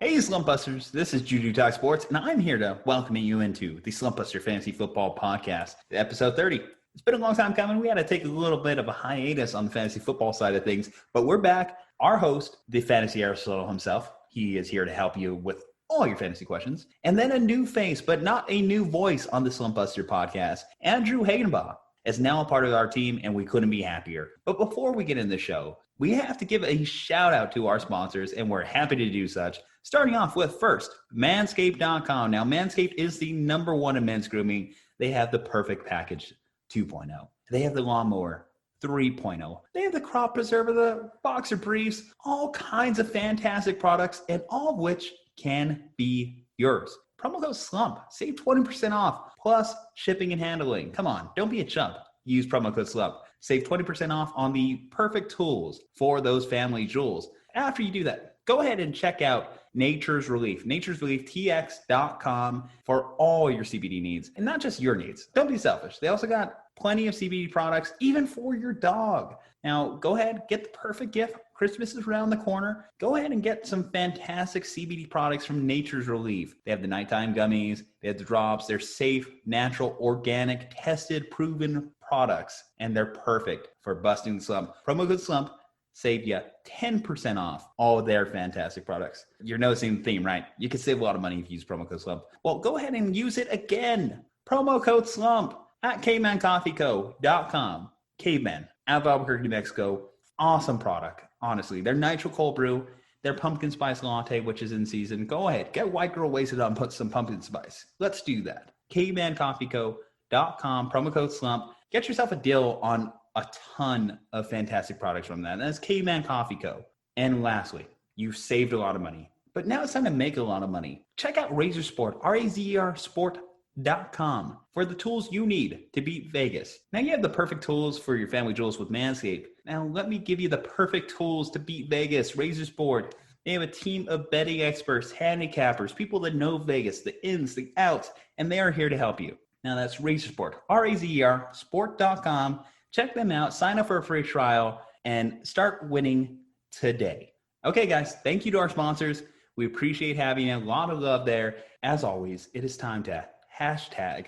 Hey, Slumpbusters. This is Juju Talk Sports, and I'm here to welcome you into the Slumpbuster Fantasy Football Podcast, episode 30. It's been a long time coming. We had to take a little bit of a hiatus on the fantasy football side of things, but we're back. Our host, the Fantasy Aristotle himself, he is here to help you with all your fantasy questions. And then a new face, but not a new voice on the Slumpbuster Podcast, Andrew Hagenbaugh is now a part of our team, and we couldn't be happier. But before we get in the show, we have to give a shout out to our sponsors, and we're happy to do such. Starting off with first, Manscaped.com. Now, Manscaped is the number one in men's grooming. They have the Perfect Package 2.0. They have the Lawnmower 3.0. They have the Crop Preserver, the Boxer Briefs, all kinds of fantastic products, and all of which can be yours. Promo code SLUMP. Save 20% off, plus shipping and handling. Come on, don't be a chump. Use promo code SLUMP. Save 20% off on the perfect tools for those family jewels. After you do that, go ahead and check out Nature's Relief, nature'srelieftx.com for all your CBD needs, and not just your needs. Don't be selfish. They also got plenty of CBD products, even for your dog. Now, go ahead, get the perfect gift. Christmas is around the corner. Go ahead and get some fantastic CBD products from Nature's Relief. They have the nighttime gummies. They have the drops. They're safe, natural, organic, tested, proven products, and they're perfect for busting the slump. Promo code SLUMP. Save you 10% off all of their fantastic products. You're noticing the theme, right? You can save a lot of money if you use promo code SLUMP. Well, go ahead and use it again. Promo code SLUMP at cavemancoffeeco.com. Caveman, out of Albuquerque, New Mexico. Awesome product, honestly. Their nitro cold brew, their pumpkin spice latte, which is in season. Go ahead, get white girl wasted on, put some pumpkin spice. Let's do that. cavemancoffeeco.com, promo code SLUMP. Get yourself a deal on a ton of fantastic products from that. And that's Caveman Coffee Co. And lastly, you've saved a lot of money, but now it's time to make a lot of money. Check out Razor Sport, R-A-Z-E-R sport.com for the tools you need to beat Vegas. Now you have the perfect tools for your family jewels with Manscaped. Now let me give you the perfect tools to beat Vegas. Razor Sport, they have a team of betting experts, handicappers, people that know Vegas, the ins, the outs, and they are here to help you. Now that's Razor Sport, R-A-Z-E-R sport.com. Check them out, sign up for a free trial, and start winning today. Okay, guys, thank you to our sponsors. We appreciate having you. A lot of love there. As always, it is time to hashtag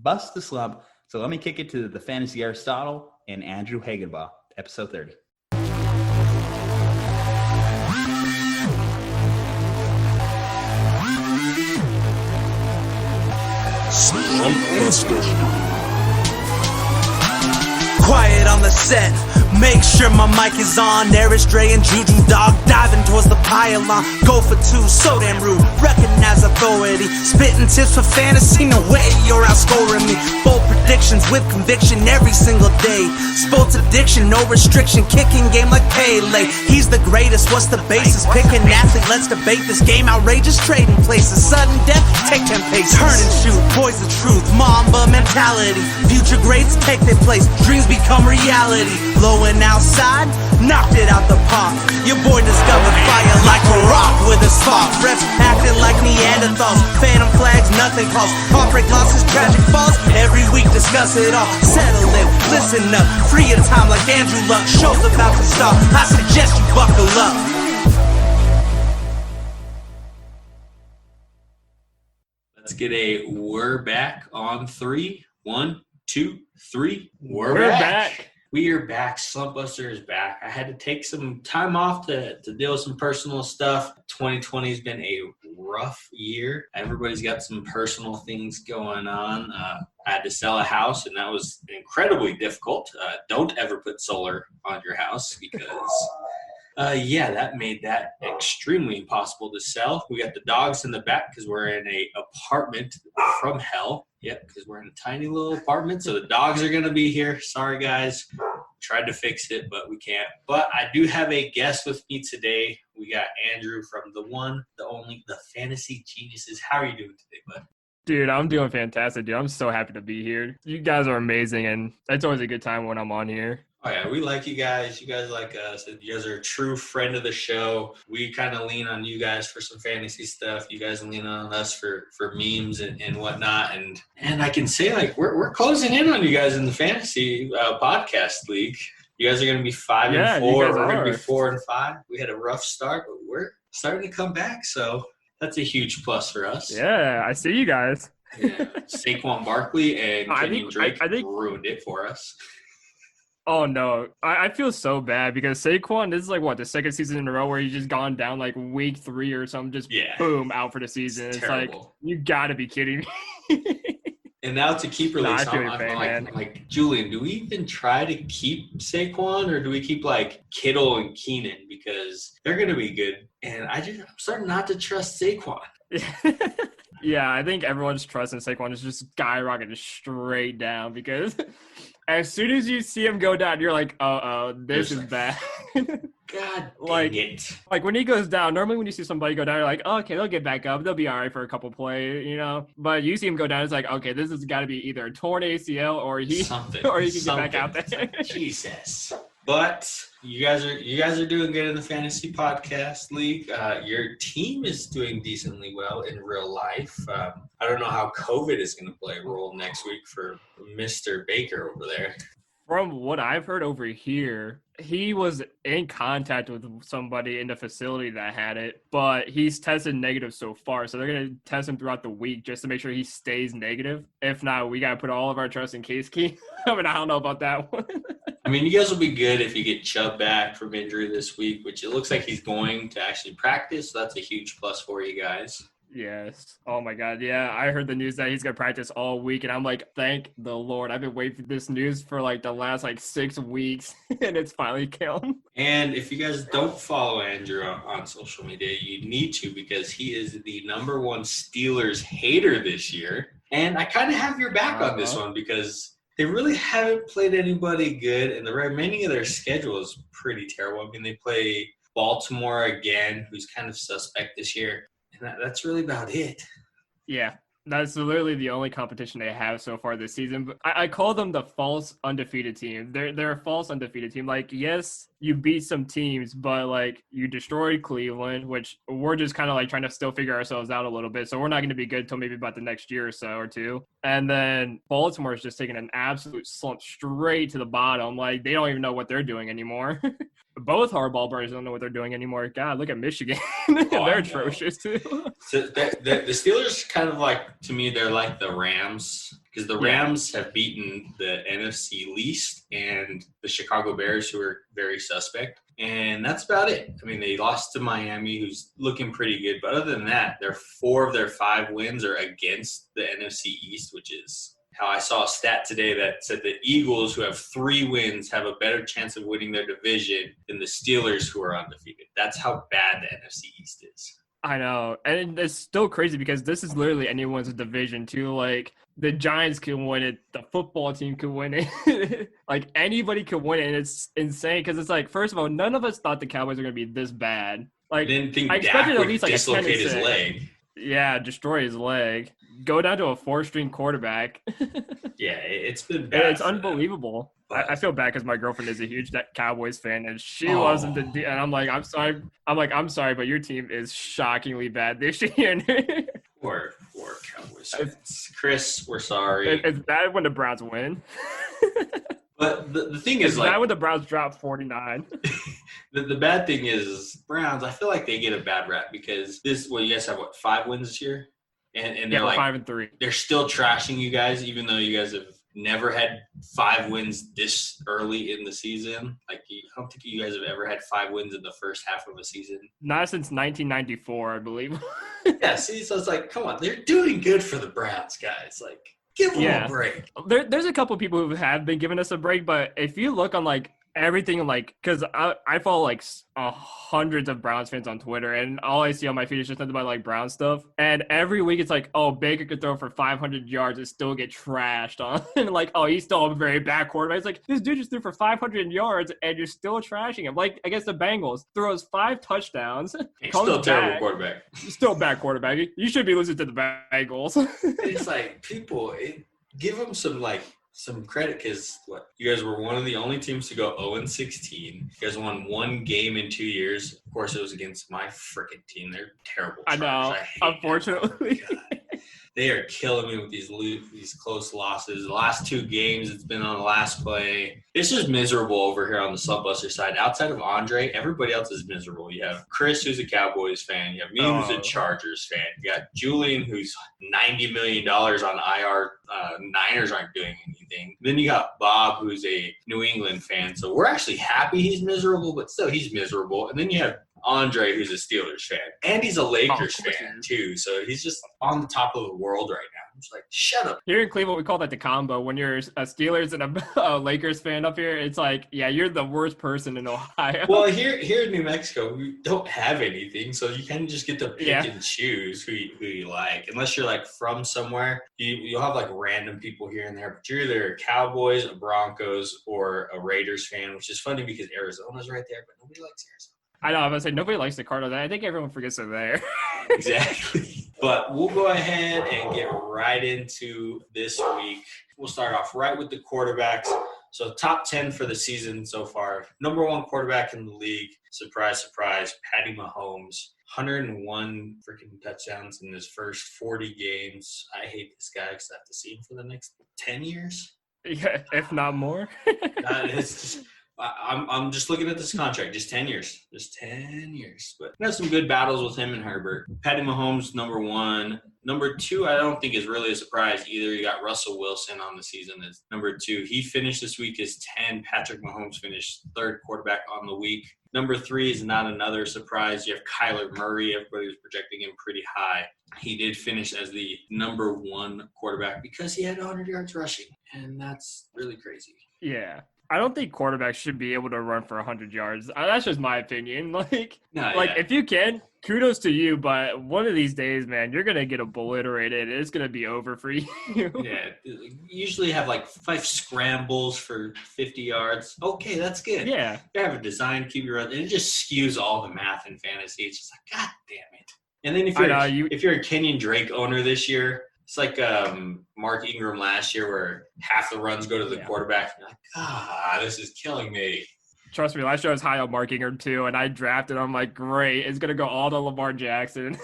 Bust The Slump. So let me kick it to the Fantasy Aristotle and Andrew Hagenbaugh, episode 30. Slumpbuster. Quiet on the set, make sure my mic is on. Aris, Dre, and Juju Dog diving towards the pylon. Go for two, so damn rude, recognize authority. Spitting tips for fantasy, no way you're outscoring me. Bold predictions with conviction every single day. Sports addiction, no restriction, kicking game like Pele. He's the greatest, what's the basis? Pick an athlete, let's debate this game. Outrageous trading places, sudden death, take 10 paces. Turn and shoot, boys the truth, Mamba mentality. Future greats take their place, dreams become reality. Low and outside, knocked it out the park. Your boy discovered fire like a rock with a spark. Refs acting like Neanderthals. Phantom flags, nothing calls. Heartbreak losses, tragic falls. Every week discuss it all. Settle in, listen up. Free your time like Andrew Luck. Show's about to start. I suggest you buckle up. Let's get a we're back on 3. 1, 2, 3. We're back. We are back. Slumpbuster is back. I had to take some time off to deal with some personal stuff. 2020 has been a rough year. Everybody's got some personal things going on. I had to sell a house, and that was incredibly difficult. Don't ever put solar on your house because, that made that extremely impossible to sell. We got the dogs in the back because we're in a apartment from hell. Yep, because we're in a tiny little apartment, so the dogs are going to be here. Sorry, guys. Tried to fix it, but we can't. But I do have a guest with me today. We got Andrew from the one, the only, the Fantasy Geniuses. How are you doing today, bud? Dude, I'm doing fantastic, dude. I'm so happy to be here. You guys are amazing, and it's always a good time when I'm on here. Oh, yeah, we like you guys. You guys like us. You guys are a true friend of the show. We kind of lean on you guys for some fantasy stuff. You guys lean on us for memes and whatnot. And I can say, like, we're closing in on you guys in the fantasy podcast league. You guys are going to be 5-4. We're going to be 4-5. We had a rough start, but we're starting to come back. So That's a huge plus for us. Yeah, I see you guys. Yeah. Saquon Barkley and Kenyon Drake ruined it for us. Oh, no. I feel so bad because Saquon, this is like, what, the second season in a row where he's just gone down like week 3 or something, just boom, out for the season. It's like, you got to be kidding me. And now it's a keeper league. So I'm like, Julian, do we even try to keep Saquon or do we keep like Kittle and Keenan because they're going to be good? And I'm starting not to trust Saquon. Yeah, I think everyone's trust in Saquon is just skyrocketing straight down because as soon as you see him go down, you're like, this is bad. God dang it. Like when he goes down, normally when you see somebody go down, you're like, okay, they'll get back up. They'll be all right for a couple plays, you know? But you see him go down, it's like, okay, this has got to be either a torn ACL or he can get back out there. Jesus. But you guys are doing good in the fantasy podcast league. Your team is doing decently well in real life. I don't know how COVID is going to play a role next week for Mr. Baker over there. From what I've heard over here, he was in contact with somebody in the facility that had it, but he's tested negative so far. So they're going to test him throughout the week just to make sure he stays negative. If not, we got to put all of our trust in Case Key. I mean, I don't know about that one. I mean, you guys will be good if you get Chubb back from injury this week, which it looks like he's going to actually practice. So that's a huge plus for you guys. Yes. Oh, my God. Yeah, I heard the news that he's going to practice all week, and I'm like, thank the Lord. I've been waiting for this news for, like, the last, 6 weeks, and it's finally come. And if you guys don't follow Andrew on social media, you need to because he is the number 1 Steelers hater this year. And I kind of have your back on this one because they really haven't played anybody good, and the remaining of their schedule is pretty terrible. I mean, they play Baltimore again, who's kind of suspect this year. And that's really about it. Yeah, that's literally the only competition they have so far this season. But I call them the false undefeated team. They're a false undefeated team. Like, yes, you beat some teams, but, you destroyed Cleveland, which we're just kind of, trying to still figure ourselves out a little bit. So we're not going to be good until maybe about the next year or so or two. And then Baltimore is just taking an absolute slump straight to the bottom. They don't even know what they're doing anymore. Both Harbaugh brothers don't know what they're doing anymore. God, look at Michigan. They're atrocious, too. So the Steelers kind of to me, they're like the Rams because the Rams have beaten the NFC least and the Chicago Bears, who are very suspect. And that's about it. I mean, they lost to Miami, who's looking pretty good. But other than that, 4 of their 5 wins are against the NFC East, which is how I saw a stat today that said the Eagles, who have 3 wins, have a better chance of winning their division than the Steelers, who are undefeated. That's how bad the NFC East is. I know. And it's still crazy because this is literally anyone's division, too. The Giants can win it. The football team can win it. Anybody can win it. And it's insane because it's first of all, none of us thought the Cowboys were going to be this bad. I didn't think Dak would dislocate his leg. Yeah, destroy his leg. Go down to a 4-string quarterback. Yeah, it's been bad. It's unbelievable. I feel bad because my girlfriend is a huge Cowboys fan, and she wasn't and I'm like, I'm sorry. I'm sorry, but your team is shockingly bad this year. Poor Cowboys fans. Chris, we're sorry. It's bad when the Browns win. But the thing is, it's bad when the Browns drop 49. The bad thing is Browns, I feel like they get a bad rap because you guys have 5 wins this year? And they're 5-3. They're still trashing you guys, even though you guys have never had 5 wins this early in the season. I don't think you guys have ever had 5 wins in the first half of a season. Not since 1994, I believe. Yeah, see, so it's come on, they're doing good for the Browns, guys. Give them a break. There's a couple people who have been giving us a break, but if you look on everything, because I follow hundreds of Browns fans on Twitter, and all I see on my feed is just nothing about Brown stuff. And every week it's Baker could throw for 500 yards and still get trashed on. And he's still a very bad quarterback. It's this dude just threw for 500 yards and you're still trashing him. I guess the Bengals throws 5 touchdowns. He's still a terrible quarterback. Still a bad quarterback. You should be losing to the Bengals. It's people give him some credit because you guys were one of the only teams to go 0-16. You guys won 1 game in 2 years. Of course, it was against my freaking team. They're terrible. I know. Unfortunately, They are killing me with these close losses. The last 2 games, it's been on the last play. It's just miserable over here on the Slumpbuster side. Outside of Andre, everybody else is miserable. You have Chris, who's a Cowboys fan. You have me, who's a Chargers fan. You got Julian, who's $90 million on IR. Niners aren't doing anything. Then you got Bob, who's a New England fan. So we're actually happy he's miserable, but still he's miserable. And then you have Andre, who's a Steelers fan. And he's a Lakers fan, too. So he's just on the top of the world right now. I'm just like, shut up. Here in Cleveland, we call that the combo. When you're a Steelers and a Lakers fan up here, it's like, yeah, you're the worst person in Ohio. Well, here in New Mexico, we don't have anything. So you kind of just get to pick and choose who you like. Unless you're like from somewhere, you'll have like random people here and there. But you're either a Cowboys, a Broncos, or a Raiders fan, which is funny because Arizona's right there, but nobody likes Arizona. I know. I was going to say, nobody likes the Cardinals. I think everyone forgets they're there. Exactly. But we'll go ahead and get right into this week. We'll start off right with the quarterbacks. So top 10 for the season so far. Number 1 quarterback in the league. Surprise, surprise. Patty Mahomes. 101 freaking touchdowns in his first 40 games. I hate this guy because I have to see him for the next 10 years. Yeah, if not more. It's just... I'm just looking at this contract, just 10 years. Just 10 years. But we have some good battles with him and Herbert. Patty Mahomes, number 1. Number 2, I don't think is really a surprise either. You got Russell Wilson on the season as number 2. He finished this week as 10. Patrick Mahomes finished 3rd quarterback on the week. Number 3 is not another surprise. You have Kyler Murray. Everybody was projecting him pretty high. He did finish as the number 1 quarterback because he had 100 yards rushing. And that's really crazy. Yeah. I don't think quarterbacks should be able to run for 100 yards. That's just my opinion. If you can, kudos to you, but one of these days, man, you're going to get obliterated. It's going to be over for you. Yeah. Usually have like 5 scrambles for 50 yards. Okay, that's good. Yeah. You have a design QB run, and it just skews all the math in fantasy. It's just like, God damn it. And then if you're a Kenyon Drake owner this year, it's like Mark Ingram last year where half the runs go to the quarterback. And you're like, this is killing me. Trust me, last year I was high on Mark Ingram too, and I drafted. I'm like, great, it's gonna go all to Lamar Jackson.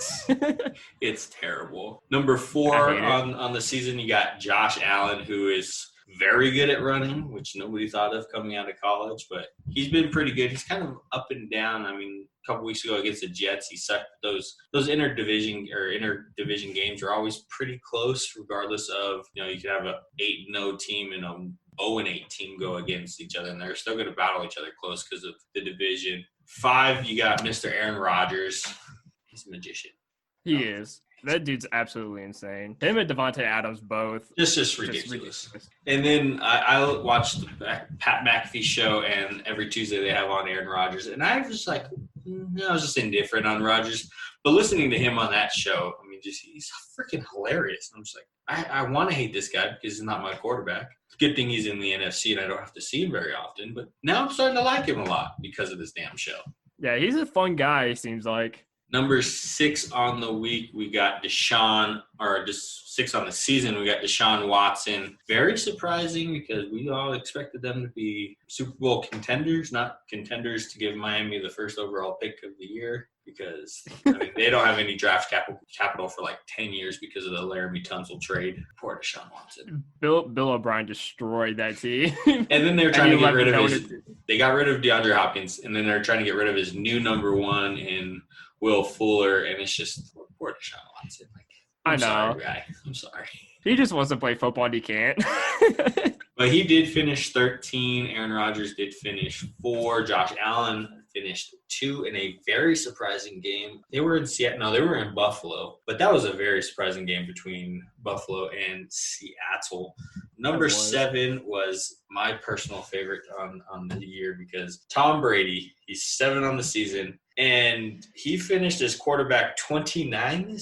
It's terrible. Number 4 on the season, you got Josh Allen, who is very good at running, which nobody thought of coming out of college, but he's been pretty good. He's kind of up and down. I mean, a couple weeks ago against the Jets, he sucked. Those interdivision games are always pretty close, regardless of, you could have a 8-0 team and a 0-8 team go against each other, and they're still going to battle each other close because of the division. 5, you got Mr. Aaron Rodgers. He's a magician. He is. That dude's absolutely insane. Him and Devontae Adams both. It's just ridiculous. And then I watched the Pat McAfee show, and every Tuesday they have on Aaron Rodgers. And I was just like, I was just indifferent on Rodgers. But listening to him on that show, I mean, he's freaking hilarious. I'm just like, I want to hate this guy because he's not my quarterback. Good thing he's in the NFC and I don't have to see him very often. But now I'm starting to like him a lot because of this damn show. Yeah, he's a fun guy, it seems like. Number 6 on the week, we got Deshaun, or just 6 on the season, we got Deshaun Watson. Very surprising because we all expected them to be Super Bowl contenders, not contenders to give Miami the first overall pick of the year because they don't have any draft capital for like 10 years because of the Laramie Tunsil trade. Poor Deshaun Watson. Bill O'Brien destroyed that team. And then they're trying to get rid of they got rid of DeAndre Hopkins, and then they're trying to get rid of his new number 1 in Will Fuller, and it's just poor Deshaun Watson. I'm sorry, guy. I'm sorry. He just wants to play football and he can't. But he did finish 13. Aaron Rodgers did finish 4. Josh Allen finished 2 in a very surprising game. They were in Seattle. No, they were in Buffalo. But that was a very surprising game between Buffalo and Seattle. Number 7 was my personal favorite on the year because Tom Brady, he's 7 on the season, and he finished as quarterback 29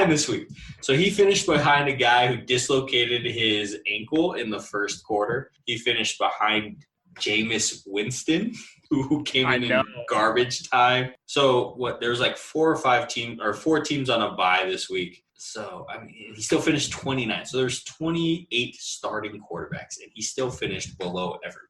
this week. So he finished behind a guy who dislocated his ankle in the first quarter. He finished behind Jameis Winston, who came in garbage time. So there was like 4 teams on a bye this week. So, I mean, he still finished 29. So there's 28 starting quarterbacks, and he still finished below everybody.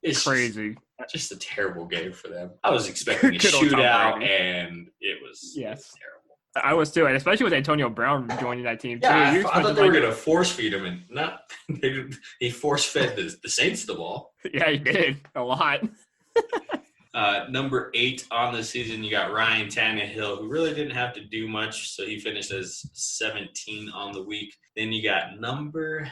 It's crazy. Just a terrible game for them. I was expecting a shootout, and it was terrible. I was too, and especially with Antonio Brown joining that team too. Yeah, I thought they were going to force feed him, and not he force fed the Saints the ball. Yeah, he did a lot. Number 8 on the season, you got Ryan Tannehill, who really didn't have to do much, so he finished as 17 on the week. Then you got number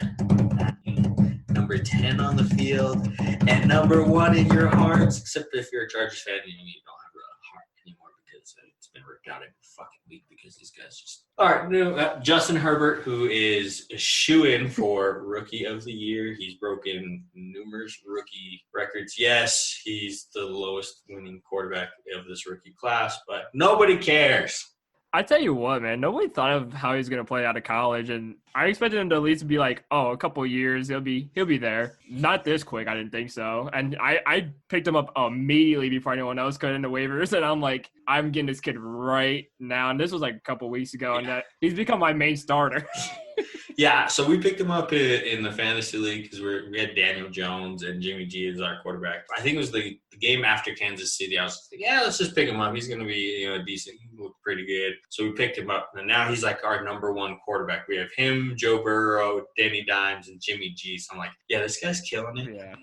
10 on the field, and number 1 in your hearts. Except if you're a Chargers fan, you don't have a heart anymore because it's been ripped out every fucking week because these guys just. All right, Justin Herbert, who is a shoo-in for Rookie of the Year. He's broken numerous rookie records. Yes, he's the lowest winning quarterback of this rookie class, but nobody cares. I tell you what, man, nobody thought of how he's going to play out of college, and I expected him to at least be like, a couple of years, he'll be there. Not this quick, I didn't think so. And I picked him up immediately before anyone else got into waivers, and I'm like, I'm getting this kid right now. And this was like a couple of weeks ago, and he's become my main starter. Yeah, so we picked him up in the fantasy league because we had Daniel Jones and Jimmy G as our quarterback. I think it was the game after Kansas City. I was like, let's just pick him up. He's going to be decent. He looked pretty good. So we picked him up, and now he's like our number 1 quarterback. We have him, Joe Burrow, Danny Dimes, and Jimmy G. So I'm like, this guy's killing it. Yeah.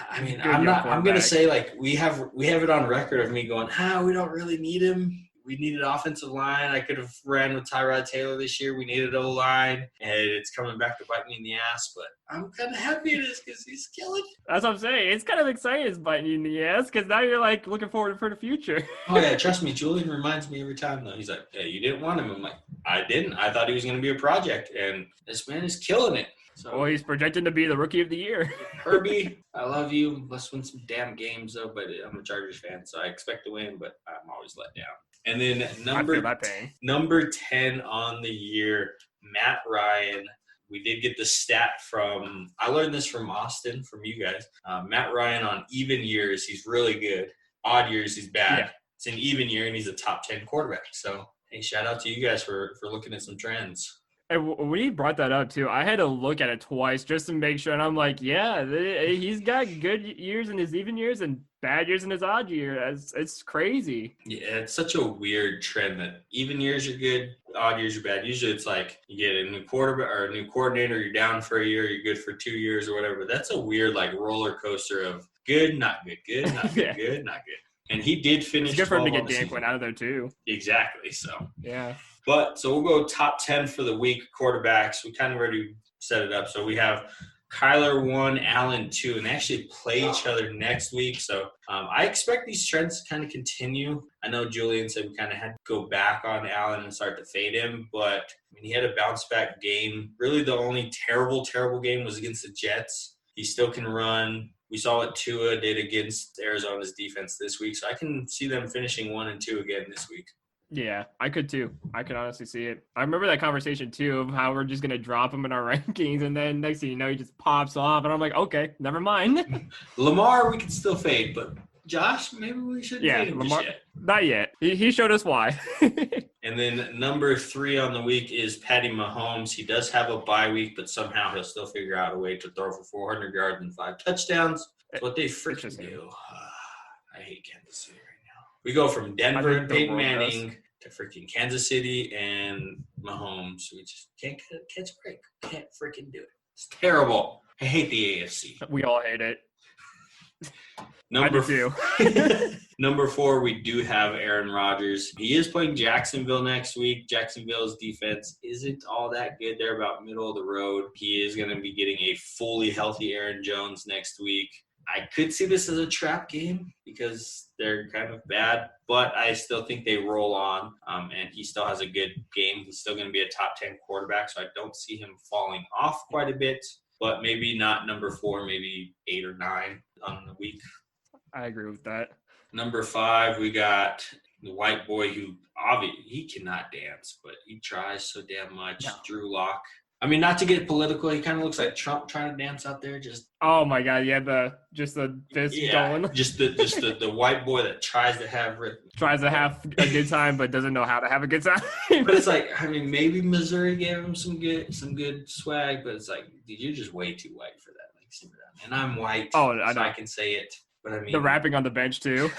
I mean, I'm going to say, like, we have it on record of me going, we don't really need him. We needed offensive line. I could have ran with Tyrod Taylor this year. We needed O-line, and it's coming back to bite me in the ass. But I'm kind of happy it is because he's killing. That's what I'm saying. It's kind of exciting it's biting you in the ass because now you're, like, looking forward for the future. Oh, yeah, trust me. Julian reminds me every time, though. He's like, hey, you didn't want him. I'm like, I didn't. I thought he was going to be a project, and this man is killing it. So, well, he's projected to be the Rookie of the Year. Herbie, I love you. Let's win some damn games, though. But I'm a Chargers fan, so I expect to win, but I'm always let down. And then number 10 on the year, Matt Ryan. We did get the stat from – I learned this from Austin, from you guys. Matt Ryan on even years, he's really good. Odd years, he's bad. Yeah. It's an even year, and he's a top 10 quarterback. So, hey, shout out to you guys for looking at some trends. And when he brought that up, too, I had to look at it twice just to make sure. And I'm like, he's got good years in his even years and bad years in his odd years. It's crazy. Yeah, it's such a weird trend that even years are good, odd years are bad. Usually it's like you get a new quarterback or a new coordinator, you're down for a year, you're good for 2 years or whatever. But that's a weird, like, roller coaster of good, not good, good, not good, good, not good. And he did finish. It's good for him to get Dan Quinn out of there, too. Exactly, so. Yeah. But so we'll go top 10 for the week quarterbacks. We kind of already set it up. So we have Kyler 1, Allen 2, and they actually play each other next week. So I expect these trends to kind of continue. I know Julian said we kind of had to go back on Allen and start to fade him, but I mean, he had a bounce back game. Really the only terrible game was against the Jets. He still can run. We saw what Tua did against Arizona's defense this week. So I can see them finishing 1 and 2 again this week. Yeah, I could too. I could honestly see it. I remember that conversation too of how we're just going to drop him in our rankings, and then next thing you know, he just pops off, and I'm like, okay, never mind. Lamar, we can still fade, but Josh, maybe we shouldn't fade him Lamar, just yet. Not yet. He showed us why. And then number 3 on the week is Patty Mahomes. He does have a bye week, but somehow he'll still figure out a way to throw for 400 yards and 5 touchdowns. That's what they freaking do. I hate Kansas City right now. We go from Denver and Peyton Manning to freaking Kansas City and Mahomes. We just can't catch a break. Can't freaking do it. It's terrible. I hate the AFC. We all hate it. Number 4, we do have Aaron Rodgers. He is playing Jacksonville next week. Jacksonville's defense isn't all that good. They're about middle of the road. He is going to be getting a fully healthy Aaron Jones next week. I could see this as a trap game because they're kind of bad, but I still think they roll on, and he still has a good game. He's still going to be a top 10 quarterback, so I don't see him falling off quite a bit, but maybe not number 4, maybe 8 or 9 on the week. I agree with that. Number 5, we got the white boy who obviously he cannot dance, but he tries so damn much. No. Drew Lock. I mean, not to get political, he kind of looks like Trump trying to dance out there. Just oh my god, yeah, the fist going. Just the white boy that tries to have a good time, but doesn't know how to have a good time. But it's like, I mean, maybe Missouri gave him some good swag, but it's like, dude, you're just way too white for that. Like, and I'm white, so I can say it. But I mean, the rapping on the bench too.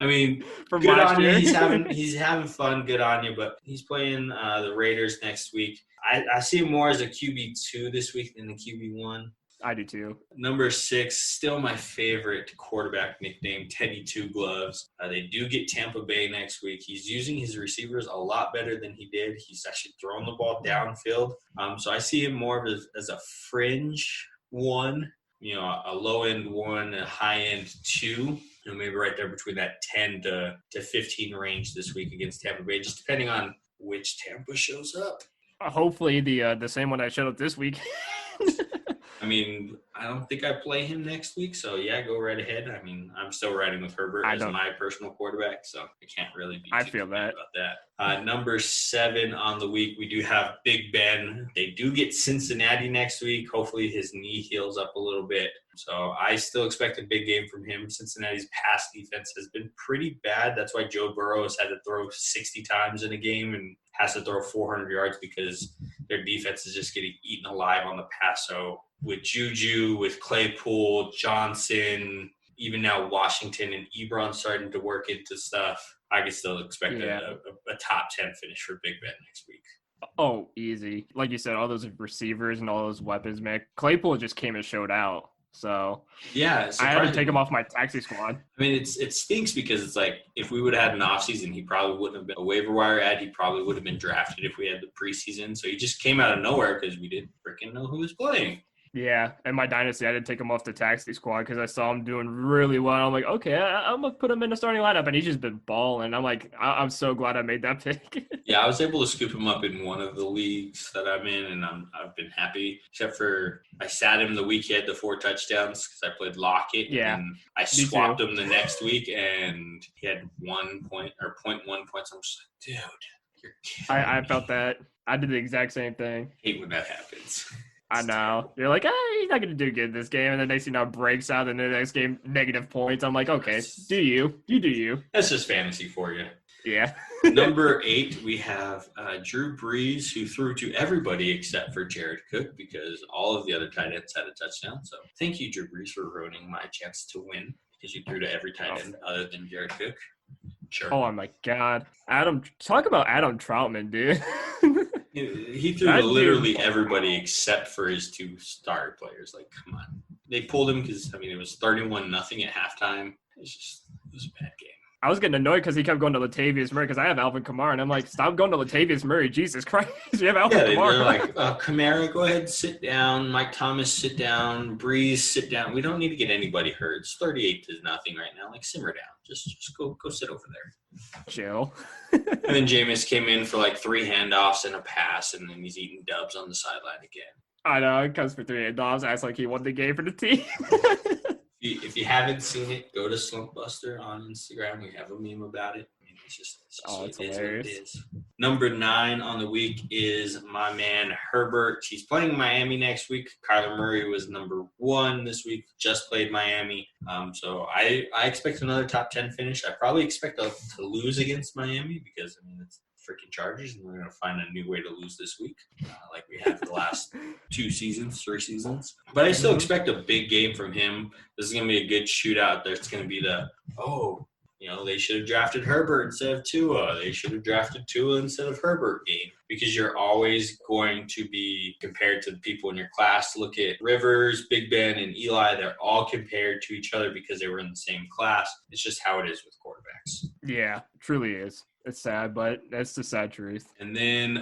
I mean, From good last on you. year. He's having fun. Good on you. But he's playing the Raiders next week. I see him more as a QB2 this week than a QB1. I do too. Number 6, still my favorite quarterback nickname, Teddy Two Gloves. They do get Tampa Bay next week. He's using his receivers a lot better than he did. He's actually throwing the ball downfield. So I see him more of as a fringe 1, a low-end 1, a high-end 2. Maybe right there between that 10 to 15 range this week against Tampa Bay, just depending on which Tampa shows up. Hopefully the same one that showed up this week. I mean, I don't think I play him next week, so yeah, go right ahead. I mean, I'm still riding with Herbert as my personal quarterback, so I can't really be too mad about that. Number 7 on the week, we do have Big Ben. They do get Cincinnati next week. Hopefully his knee heals up a little bit. So I still expect a big game from him. Cincinnati's pass defense has been pretty bad. That's why Joe Burrow has had to throw 60 times in a game and has to throw 400 yards because their defense is just getting eaten alive on the pass. So with Juju, with Claypool, Johnson, even now Washington and Ebron starting to work into stuff, I can still expect a top 10 finish for Big Ben next week. Oh, easy. Like you said, all those receivers and all those weapons, man. Claypool just came and showed out. So yeah, I had to take him off my taxi squad. I mean, it stinks because it's like if we would have had an offseason, he probably wouldn't have been a waiver wire ad. He probably would have been drafted if we had the preseason. So he just came out of nowhere because we didn't freaking know who was playing. Yeah, and my dynasty, I did take him off the taxi squad because I saw him doing really well. I'm like, okay, I'm going to put him in the starting lineup, and he's just been balling. I'm like, I'm so glad I made that pick. Yeah, I was able to scoop him up in one of the leagues that I'm in, and I've been happy, except for I sat him the week he had the 4 touchdowns because I played Lockett, and I swapped him the next week, and he had 1 point or 0.1 points. I'm just like, dude, you're kidding I me. felt that. I did the exact same thing. I hate when that happens. I know. You're like, he's not going to do good this game. And then next thing you know, breaks out, and the next game, negative points. I'm like, okay, do you. You do you. That's just fantasy for you. Yeah. Number 8, we have Drew Brees, who threw to everybody except for Jared Cook because all of the other tight ends had a touchdown. So thank you, Drew Brees, for ruining my chance to win because you threw to every tight end other than Jared Cook. Sure. Oh, my God. Talk about Adam Troutman, dude. He threw to literally everybody except for his 2 star players. Like, come on. They pulled him because, it was 31-0 at halftime. It was a bad game. I was getting annoyed because he kept going to Latavius Murray because I have Alvin Kamara, and I'm like, stop going to Latavius Murray. Jesus Christ. You have Alvin Kamara. They're like, Kamara, go ahead and sit down. Mike Thomas, sit down. Breeze, sit down. We don't need to get anybody hurt. It's 38-0 right now. Like, simmer down. Just go sit over there. Chill. And then Jameis came in for like 3 handoffs and a pass, and then he's eating dubs on the sideline again. I know. It comes for 3 handoffs. Acts like he won the game for the team. If you haven't seen it, go to Slumpbuster on Instagram. We have a meme about it. It's just it's hilarious. what it is. Number 9 on the week is my man Herbert. He's playing Miami next week. Kyler Murray was number 1 this week. Just played Miami. So I expect another top 10 finish. I probably expect to lose against Miami because it's freaking Chargers, and we're going to find a new way to lose this week, like we have for the last 3 seasons. But I still expect a big game from him. This is going to be a good shootout. There's going to be they should have drafted Herbert instead of Tua. They should have drafted Tua instead of Herbert game because you're always going to be compared to the people in your class. Look at Rivers, Big Ben, and Eli. They're all compared to each other because they were in the same class. It's just how it is with quarterbacks. Yeah, truly is. It's sad, but that's the sad truth. And then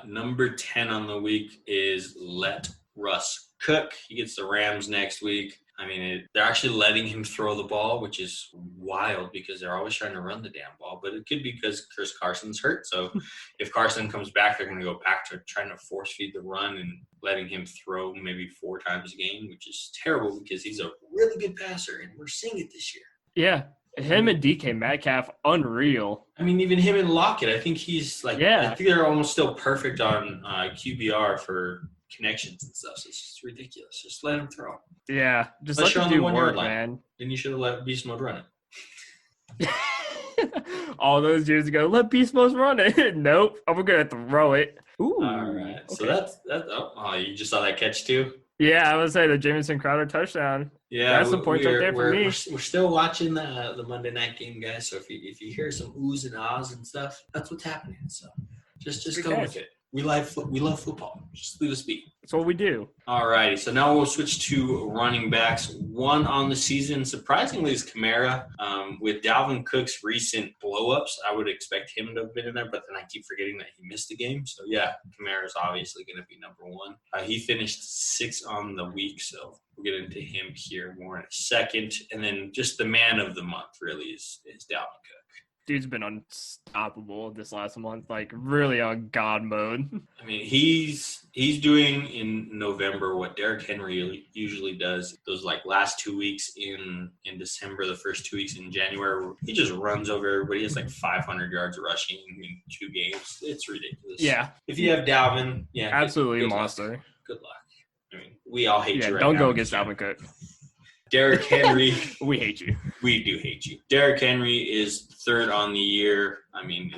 number 10 on the week is let Russ cook. He gets the Rams next week. They're actually letting him throw the ball, which is wild because they're always trying to run the damn ball. But it could be because Chris Carson's hurt. So if Carson comes back, they're going to go back to trying to force feed the run and letting him throw maybe 4 times a game, which is terrible because he's a really good passer, and we're seeing it this year. Yeah. Him and DK Metcalf, unreal. Even him and Lockett, I think he's like, I think they're almost still perfect on QBR for connections and stuff. So it's just ridiculous. Just let him throw. Yeah, just let him do work, man. Then you should have let Beast Mode run it. All those years ago, let Beast Mode run it. Nope, I'm going to throw it. Ooh. All right. Okay. So that's you just saw that catch too? Yeah, I would say the Jamison Crowder touchdown. Yeah, that's some points right there for me. We're still watching the Monday night game, guys. So if you hear some oohs and ahs and stuff, that's what's happening. So just go with it. We love football. Just leave us be. That's what we do. All righty. So now we'll switch to running backs. One on the season, surprisingly, is Kamara. With Dalvin Cook's recent blow-ups, I would expect him to have been in there, but then I keep forgetting that he missed a game. So, yeah, Kamara is obviously going to be number one. He finished 6th on the week, so we'll get into him here more in a second. And then just the man of the month really is Dalvin Cook. Dude's been unstoppable this last month, like really on God mode. I mean, he's doing in November what Derrick Henry usually does. Those like last 2 weeks in December, the first 2 weeks in January, he just runs over everybody. He has like 500 yards rushing in 2 games. It's ridiculous. Yeah. If you have Dalvin, yeah, absolutely a monster. Luck. Good luck. I mean, we all hate you right don't now. Go against Dalvin Cook. Derrick Henry. We hate you. We do hate you. Derrick Henry is 3rd on the year. I mean,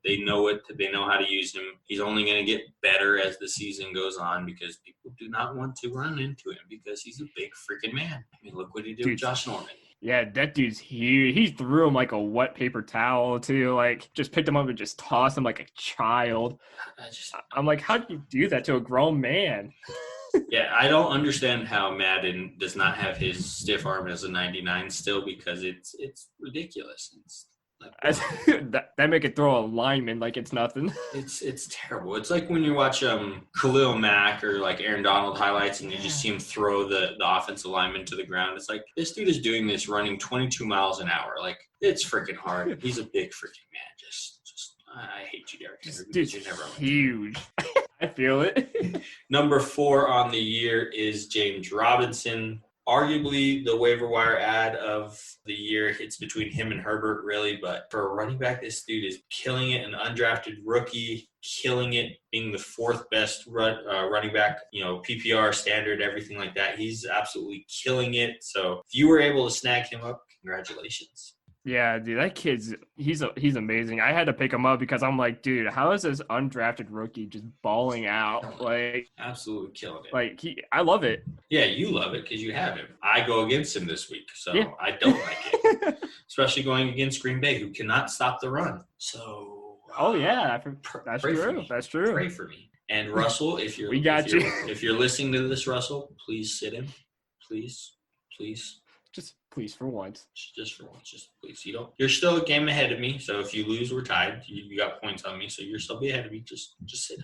they know it. They know how to use him. He's only going to get better as the season goes on because people do not want to run into him because he's a big freaking man. I mean, look what he did with Josh Norman. Yeah, that dude's huge. He threw him like a wet paper towel, too. Like, just picked him up and just tossed him like a child. I'm like, how did you do that to a grown man? Yeah, I don't understand how Madden does not have his stiff arm as a 99 still because it's ridiculous. It's like, that make it throw a lineman like it's nothing. It's terrible. It's like when you watch Khalil Mack or like Aaron Donald highlights and you just see him throw the offensive lineman to the ground. It's like this dude is doing this running 22 miles an hour. Like it's freaking hard. He's a big freaking man. Just I hate you, Derrick Henry. Dude's huge. I feel it. Number 4 on the year is James Robinson. Arguably the waiver wire ad of the year. It's between him and Herbert, really. But for a running back, this dude is killing it. An undrafted rookie, killing it, being the 4th best running back, PPR standard, everything like that. He's absolutely killing it. So if you were able to snag him up, congratulations. Yeah, dude, that kid's he's amazing. I had to pick him up because I'm like, dude, how is this undrafted rookie just balling out? Like, absolutely killing it. Like I love it. Yeah, you love it because you have him. I go against him this week, so yeah. I don't like it, especially going against Green Bay, who cannot stop the run. So, oh yeah, that's true. That's true. Pray for me. And Russell, if you're if you're listening to this, Russell, please sit him, please. Just please for once. Just for once. Just please. You're still a game ahead of me. So if you lose, we're tied. You got points on me. So you're still be ahead of me. Just sit.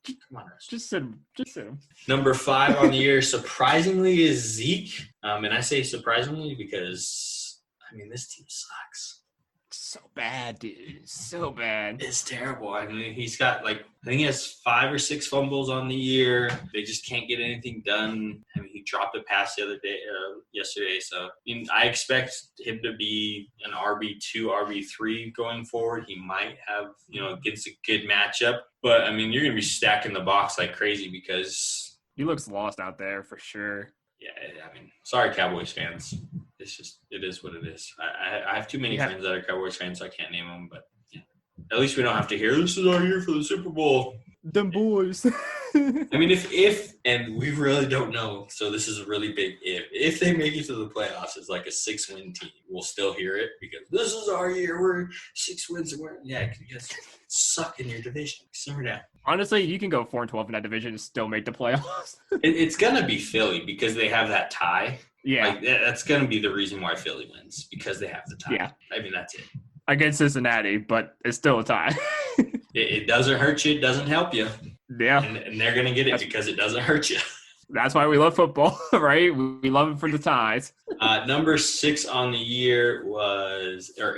Come on, Russ. Just sit him. Number 5 on the year, surprisingly, is Zeke. And I say surprisingly because this team sucks. So bad, dude. So bad. It's terrible. I mean, he's got I think he has 5 or 6 fumbles on the year. They just can't get anything done. I mean, he dropped a pass yesterday. So I expect him to be an RB2, RB3 going forward. He might have, against a good matchup. But I mean, you're going to be stacking the box like crazy because he looks lost out there for sure. Yeah, I mean, sorry, Cowboys fans. It is what it is. I have too many friends that are Cowboys fans, so I can't name them. But yeah, at least we don't have to hear, this is our year for the Super Bowl. Them boys. I mean, if and we really don't know, so this is a really big if they make it to the playoffs as like a 6-win team, we'll still hear it because this is our year. We're 6 wins and you guys suck in your division. Simmer down. Honestly, you can go 4-12 in that division and still make the playoffs. It's gonna be Philly because they have that tie. Yeah, that's gonna be the reason why Philly wins because they have the tie. Yeah, I mean that's it. Against Cincinnati, but it's still a tie. It doesn't hurt you. It doesn't help you. Yeah. And they're going to get it because it doesn't hurt you. That's why we love football, right? We love it for the ties. Number 6 on the year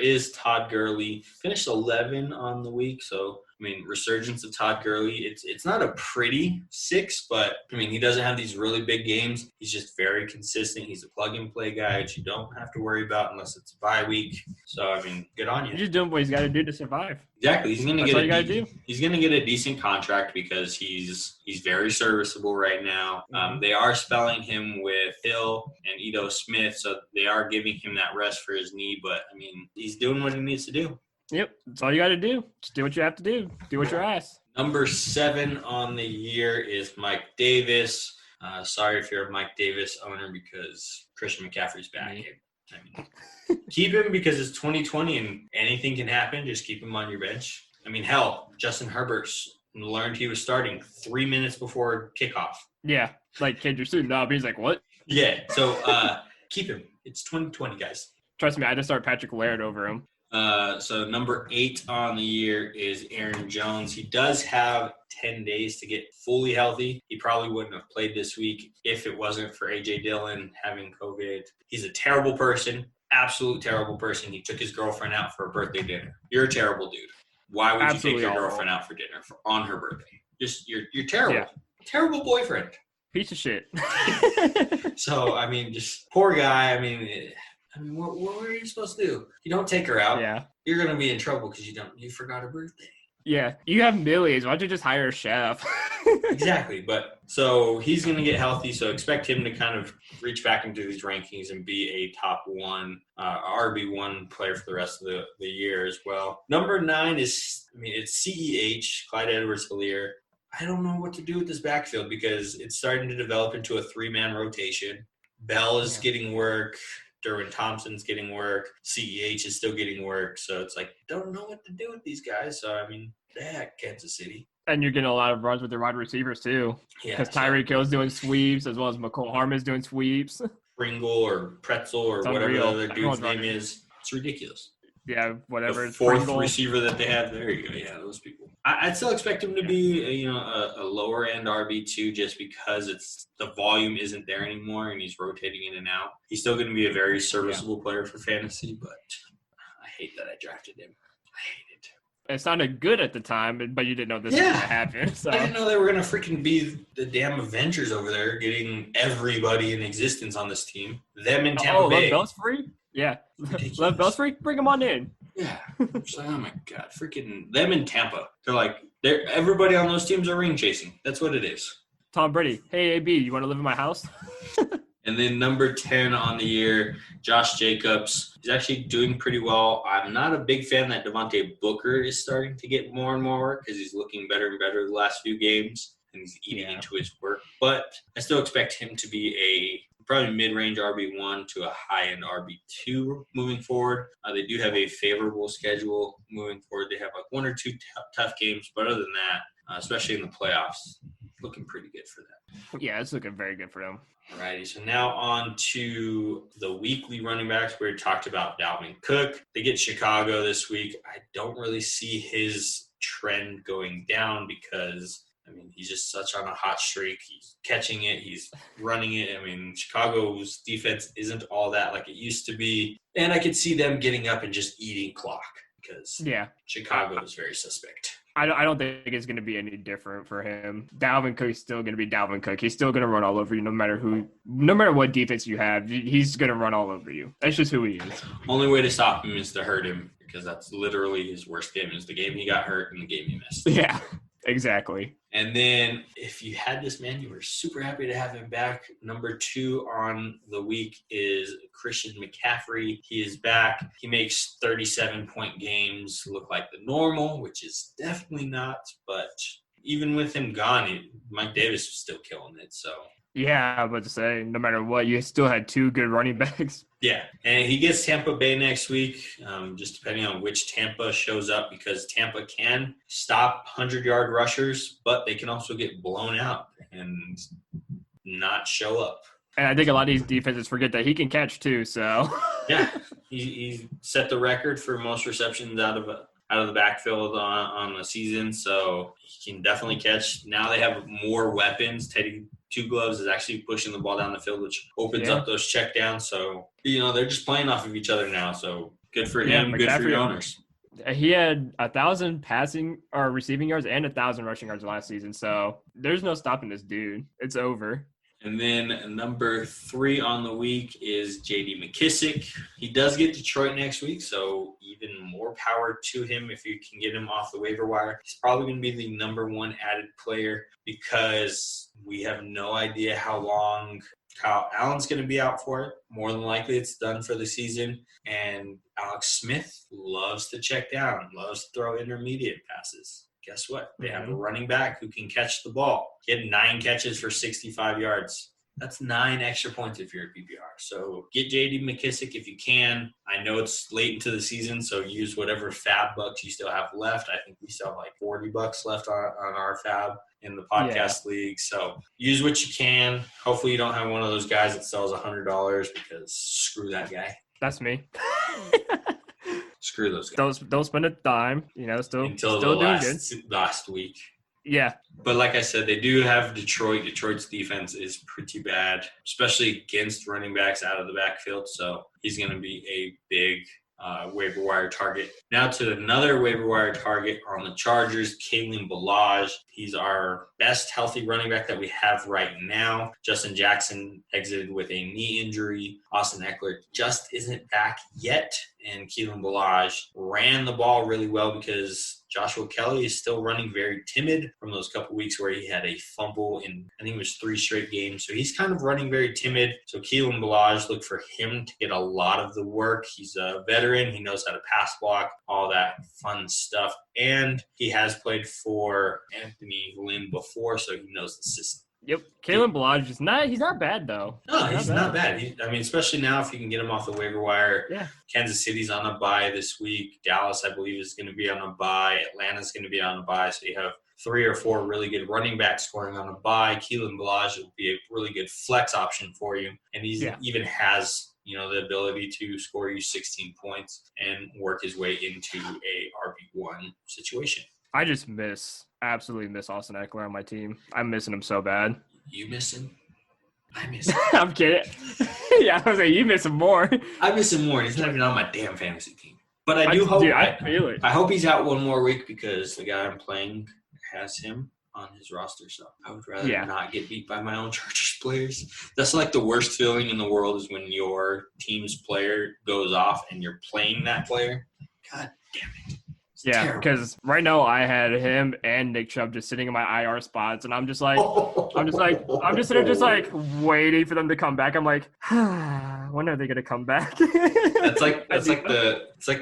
is Todd Gurley. Finished 11 on the week. So, resurgence of Todd Gurley. It's not a pretty 6, but, he doesn't have these really big games. He's just very consistent. He's a plug-and-play guy that you don't have to worry about unless it's a bye week. So, good on you. He's just doing what he's got to do to survive. Exactly. He's going to He's going to get a decent contract because he's very serviceable right now. They are spelling him with Hill and Ito Smith, so they are giving him that rest for his knee. But, he's doing what he needs to do. Yep, that's all you got to do. Just do what you have to do. Do what you're asked. Number 7 on the year is Mike Davis. Sorry if you're a Mike Davis owner because Christian McCaffrey's back. I mean, keep him because it's 2020 and anything can happen. Just keep him on your bench. I mean, hell, Justin Herbert learned he was starting 3 minutes before kickoff. Yeah, like Kendrick student. No, he's like, what? Yeah, so keep him. It's 2020, guys. Trust me, I had to start Patrick Laird over him. So number 8 on the year is Aaron Jones. He does have 10 days to get fully healthy. He probably wouldn't have played this week if it wasn't for A.J. Dillon having COVID. He's a terrible person, absolute terrible person. He took his girlfriend out for a birthday dinner. You're a terrible dude. Why would you take your girlfriend out for dinner on her birthday? Just you're terrible. Yeah. Terrible boyfriend. Piece of shit. So, I mean, just poor guy. I mean, what are you supposed to do? You don't take her out. Yeah. You're going to be in trouble because you forgot her birthday. Yeah. You have millions. Why don't you just hire a chef? Exactly. But so he's going to get healthy. So expect him to kind of reach back into these rankings and be a top 1 RB1 player for the rest of the year as well. Number 9 is, it's CEH, Clyde Edwards-Helaire. I don't know what to do with this backfield because it's starting to develop into a 3-man rotation. Bell is getting work. Derwin Thompson's getting work. CEH is still getting work. So it's like, don't know what to do with these guys. So, Kansas City. And you're getting a lot of runs with the wide receivers, too. Yeah. Because Tyreek Hill's doing sweeps as well as McCole Harmon's doing sweeps. Pringle or Pretzel or whatever the other dude's name is. It's ridiculous. Yeah, whatever. The 4th receiver that they have. There you go. Yeah, those people. I'd still expect him to be, a lower end RB2 just because the volume isn't there anymore and he's rotating in and out. He's still going to be a very serviceable player for fantasy, but I hate that I drafted him. I hate it. It sounded good at the time, but you didn't know this was going to happen. So. I didn't know they were going to freaking be the damn Avengers over there, getting everybody in existence on this team. Them in Tampa Bay. Lev Bell's free? Yeah. Lev Bell's free? Bring him on in. Yeah. It's like, oh my God, freaking them in Tampa. They're everybody on those teams are ring chasing. That's what it is. Tom Brady. Hey, AB, you want to live in my house? And then number 10 on the year, Josh Jacobs. He's actually doing pretty well. I'm not a big fan that Devontae Booker is starting to get more and more work because he's looking better and better the last few games and he's eating into his work. But I still expect him to be a probably mid-range RB1 to a high-end RB2 moving forward. They do have a favorable schedule moving forward. They have 1 or 2 tough games, but other than that, especially in the playoffs, looking pretty good for them. Yeah, it's looking very good for them. Alrighty, so now on to the weekly running backs. We talked about Dalvin Cook. They get Chicago this week. I don't really see his trend going down because he's just such on a hot streak. He's catching it. He's running it. Chicago's defense isn't all that like it used to be. And I could see them getting up and just eating clock because Chicago is very suspect. I don't think it's going to be any different for him. Dalvin Cook's still going to be Dalvin Cook. He's still going to run all over you no matter what defense you have. He's going to run all over you. That's just who he is. Only way to stop him is to hurt him because that's literally his worst game is the game he got hurt and the game he missed. Yeah. Exactly. And then if you had this man, you were super happy to have him back. Number 2 on the week is Christian McCaffrey. He is back. He makes 37-point games look like the normal, which is definitely not. But even with him gone, Mike Davis was still killing it. So yeah, I was about to say, no matter what, you still had 2 good running backs. Yeah, and he gets Tampa Bay next week, just depending on which Tampa shows up because Tampa can stop 100-yard rushers, but they can also get blown out and not show up. And I think a lot of these defenses forget that he can catch too, so. Yeah, he set the record for most receptions out of the backfield on the season, so he can definitely catch. Now they have more weapons. Teddy Two Gloves is actually pushing the ball down the field, which opens up those checkdowns. So, they're just playing off of each other now. So good for him, good for your owners. He had 1,000 passing or receiving yards and 1,000 rushing yards last season. So there's no stopping this dude. It's over. And then number 3 on the week is J.D. McKissick. He does get Detroit next week, so even more power to him if you can get him off the waiver wire. He's probably going to be the number 1 added player because we have no idea how long Kyle Allen's going to be out for it. More than likely it's done for the season. And Alex Smith loves to check down, loves to throw intermediate passes. guess what? They have a running back who can catch the ball. He had 9 catches for 65 yards. That's 9 extra points if you're a PPR. So get J.D. McKissick if you can. I know it's late into the season, so use whatever fab bucks you still have left. I think we still have like $40 left on our fab in the podcast league. So use what you can. Hopefully you don't have one of those guys that sells $100 because screw that guy. That's me. Screw those guys. Don't spend a dime. Still Until doing good. last week. Yeah. But like I said, they do have Detroit. Detroit's defense is pretty bad, especially against running backs out of the backfield. So he's going to be a big waiver wire target. Now to another waiver wire target on the Chargers, Hagenbaugh. He's our best healthy running back that we have right now. Justin Jackson exited with a knee injury. Austin Eckler just isn't back yet. And Hagenbaugh ran the ball really well because Joshua Kelly is still running very timid from those couple weeks where he had a fumble in, I think it was 3 straight games. So he's kind of running very timid. So Hagenbaugh, look for him to get a lot of the work. He's a veteran. He knows how to pass block, all that fun stuff. And he has played for Anthony Lynn before, so he knows the system. Yep. Hagenbaugh he's not bad, though. No, he's not bad. Especially now if you can get him off the waiver wire. Yeah. Kansas City's on a bye this week. Dallas, I believe, is going to be on a bye. Atlanta's going to be on a bye. So you have 3 or 4 really good running backs scoring on a bye. Hagenbaugh will be a really good flex option for you. And he even has, the ability to score you 16 points and work his way into a RB1 situation. I just absolutely miss Austin Eckler on my team. I'm missing him so bad. You miss him? I miss him. I'm kidding. Yeah, I was like, you miss him more. I miss him more. He's not even on my damn fantasy team. But I hope. Dude, I feel it. I hope he's out one more week because the guy I'm playing has him on his roster. So I would rather not get beat by my own Chargers players. That's like the worst feeling in the world is when your team's player goes off and you're playing that player. God damn it. Yeah, because right now I had him and Nick Chubb just sitting in my IR spots, and I'm just sitting just like waiting for them to come back. I'm like, when are they gonna come back? It's like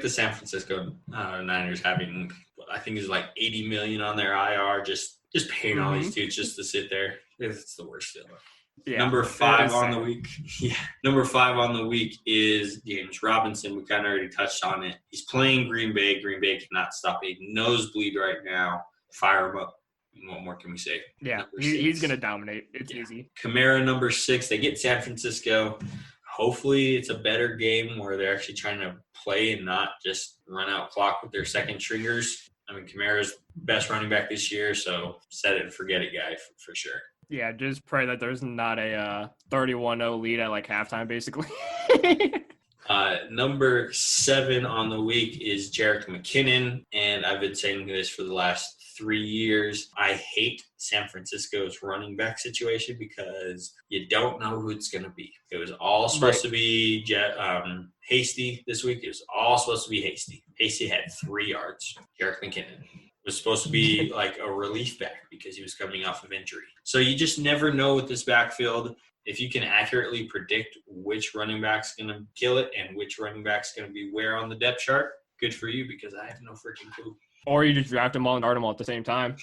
the San Francisco Niners having, I think it's like 80 million on their IR, just paying all these dudes just to sit there. It's the worst feeling. Yeah, Number 5 on the week. Yeah. Number 5 on the week is James Robinson. We kind of already touched on it. He's playing Green Bay. Green Bay cannot stop a nosebleed right now. Fire him up. What more can we say? Yeah, he's going to dominate. It's easy. Kamara, number 6. They get San Francisco. Hopefully it's a better game where they're actually trying to play and not just run out clock with their second stringers. Kamara's best running back this year, so set it and forget it, guy, for sure. Yeah, just pray that there's not a 31-0 lead at like halftime, basically. Number 7 on the week is Jerick McKinnon, and I've been saying this for the last 3 years. I hate San Francisco's running back situation because you don't know who it's going to be. It was all supposed to be Hasty this week. It was all supposed to be Hasty. Hasty had 3 yards. Jerick McKinnon was supposed to be like a relief back because he was coming off of injury. So you just never know with this backfield. If you can accurately predict which running back's going to kill it and which running back's going to be where on the depth chart, good for you because I have no freaking clue. Or you just draft them all and start them all at the same time.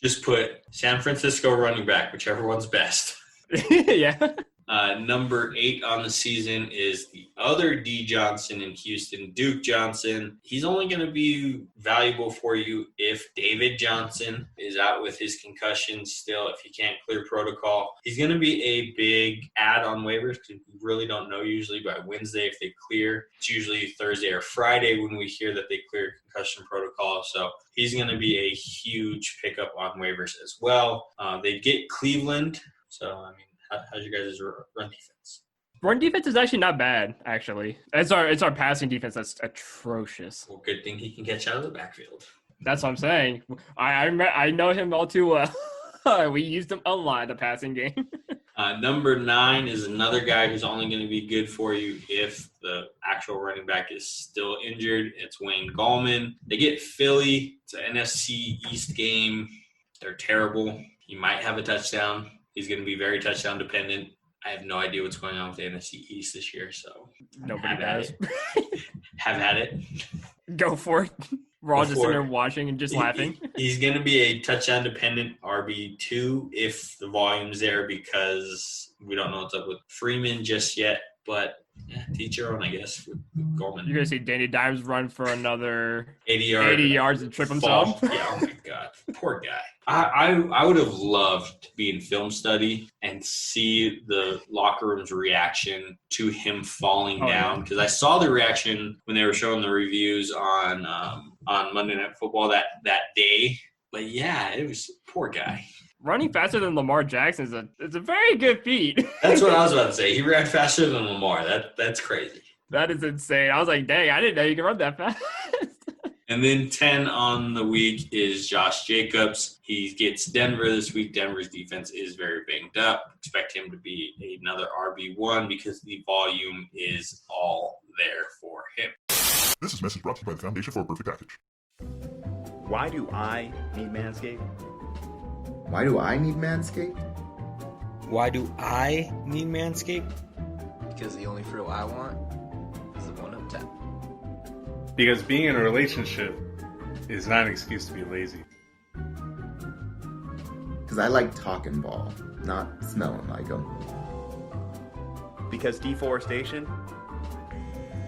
Just put San Francisco running back, whichever one's best. Yeah. Number 8 on the season is the other D Johnson in Houston, Duke Johnson. He's only going to be valuable for you if David Johnson is out with his concussion still, if he can't clear protocol. He's going to be a big add on waivers because we really don't know usually by Wednesday if they clear. It's usually Thursday or Friday when we hear that they clear concussion protocol. So he's going to be a huge pickup on waivers as well. They get Cleveland. So, how's your guys' run defense? Run defense is actually not bad, actually. It's our passing defense that's atrocious. Well, good thing he can catch out of the backfield. That's what I'm saying. I know him all too well. We used him a lot in the passing game. Number 9 is another guy who's only going to be good for you if the actual running back is still injured. It's Wayne Gallman. They get Philly. It's an NFC East game. They're terrible. He might have a touchdown. He's going to be very touchdown dependent. I have no idea what's going on with the NFC East this year, so nobody does. Have at it. Go for it. We're all just sitting there watching and just laughing. He's going to be a touchdown-dependent RB2 if the volume's there, because we don't know what's up with Freeman just yet. But teach your own, I guess, with Goldman. You're going to see Danny Dimes run for another 80 yards and trip himself. Yeah, oh my God. Poor guy. I would have loved to be in film study and see the locker room's reaction to him falling down, because I saw the reaction when they were showing the reviews on Monday Night Football that day. But yeah, it was poor guy. Running faster than Lamar Jackson is a very good feat. That's what I was about to say. He ran faster than Lamar. That's crazy. That is insane. I was like, dang, I didn't know you could run that fast. And then 10 on the week is Josh Jacobs. He gets Denver this week. Denver's defense is very banged up. Expect him to be another RB1 because the volume is all there for him. This is a message brought to you by the Foundation for a Perfect Package. Why do I need Manscaped? Why do I need Manscaped? Why do I need Manscaped? Because the only frill I want is the one up top. Because being in a relationship is not an excuse to be lazy. Because I like talking ball, not smelling like them. Because deforestation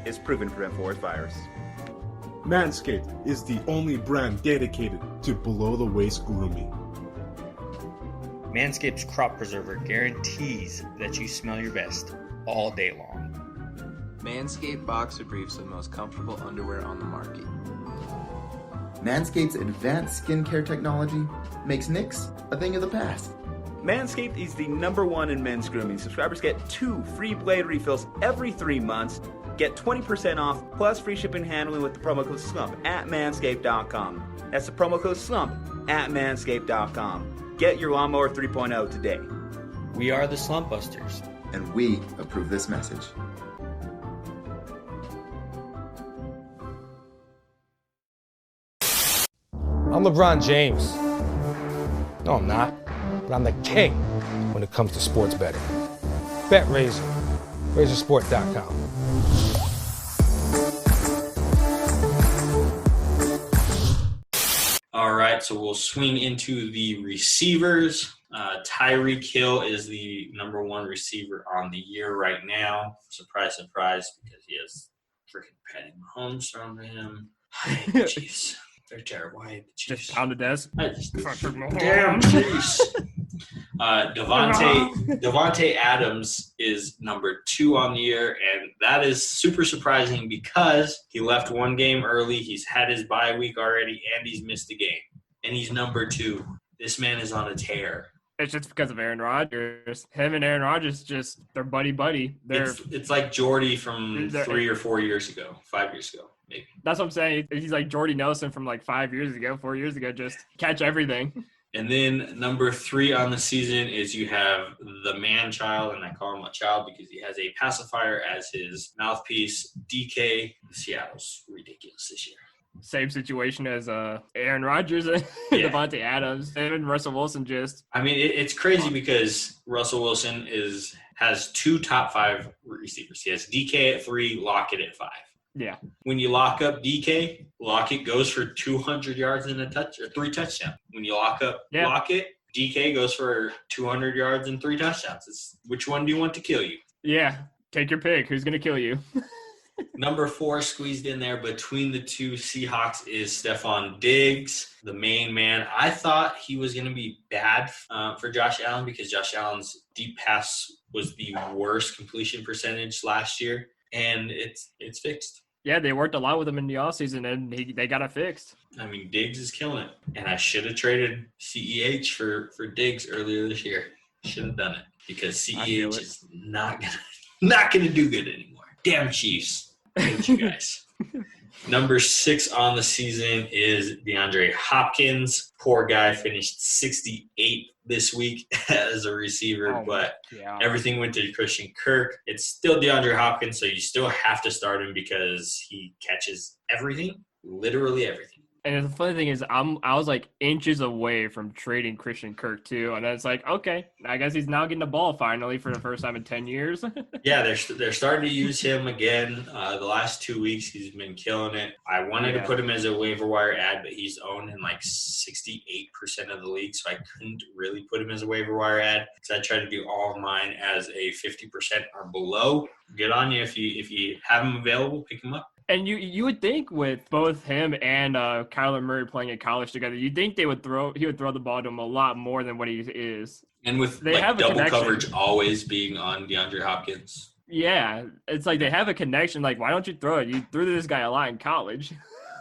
is proven to prevent forest fires. Manscaped is the only brand dedicated to below-the-waist grooming. Manscaped's Crop Preserver guarantees that you smell your best all day long. Manscaped Boxer Briefs are the most comfortable underwear on the market. Manscaped's advanced skincare technology makes nicks a thing of the past. Manscaped is the #1 in men's grooming. Subscribers get 2 free blade refills every 3 months. Get 20% off plus free shipping and handling with the promo code SLUMP at manscaped.com. That's the promo code SLUMP at manscaped.com. Get your Lawnmower 3.0 today. We are the Slumpbusters. And we approve this message. I'm LeBron James. No, I'm not. But I'm the king when it comes to sports betting. BetRaiser. RaiserSport.com. All right, so we'll swing into the receivers. Tyreek Hill is the #1 receiver on the year right now. Surprise, surprise, because he has freaking Patty Mahomes on him. Jeez, they're terrible. I hate the Chiefs. Just pound the desk. Damn Chiefs. Devontae Adams is #2 on the year, and that is super surprising because he left one game early. He's had his bye week already, and he's missed a game. And he's #2. This man is on a tear. It's just because of Aaron Rodgers. Him and Aaron Rodgers they're buddy. It's like Jordy from 3 or 4 years ago, 5 years ago, maybe. That's what I'm saying. He's like Jordy Nelson from like 5 years ago, 4 years ago. Just catch everything. And then #3 on the season is you have the man child, and I call him a child because he has a pacifier as his mouthpiece, DK. Seattle's ridiculous this year. Same situation as Aaron Rodgers and Devontae Adams. And Russell Wilson just... I mean, it's crazy because Russell Wilson has 2 top 5 receivers. He has DK at 3, Lockett at 5. Yeah. When you lock up DK, Lockett goes for 200 yards and 3 touchdowns. When you lock up Lockett, DK goes for 200 yards and 3 touchdowns. It's which one do you want to kill you? Yeah. Take your pick. Who's going to kill you? #4 squeezed in there between the 2 Seahawks is Stephon Diggs, the main man. I thought he was going to be bad for Josh Allen because Josh Allen's deep pass was the worst completion percentage last year, and it's fixed. Yeah, they worked a lot with him in the offseason, and they got it fixed. I mean, Diggs is killing it, and I should have traded CEH for Diggs earlier this year. Should have done it because CEH is not gonna do good anymore. Damn Chiefs. I hate you guys. #6 on the season is DeAndre Hopkins. Poor guy finished 68th this week as a receiver, everything went to Christian Kirk. It's still DeAndre Hopkins, so you still have to start him because he catches everything, literally everything. And the funny thing is, I was like inches away from trading Christian Kirk too, and it's like, okay, I guess he's now getting the ball finally for the first time in 10 years. Yeah, they're starting to use him again. The last 2 weeks, he's been killing it. I wanted to put him as a waiver wire ad, but he's owned in like 68% of the league, so I couldn't really put him as a waiver wire ad because I try to do all of mine as a 50% or below. Good on you if you have him available, pick him up. And you would think with both him and Kyler Murray playing at college together, you'd think he would throw the ball to him a lot more than what he is. And with they have double coverage always being on DeAndre Hopkins. Yeah, it's like they have a connection. Like, why don't you throw it? You threw to this guy a lot in college.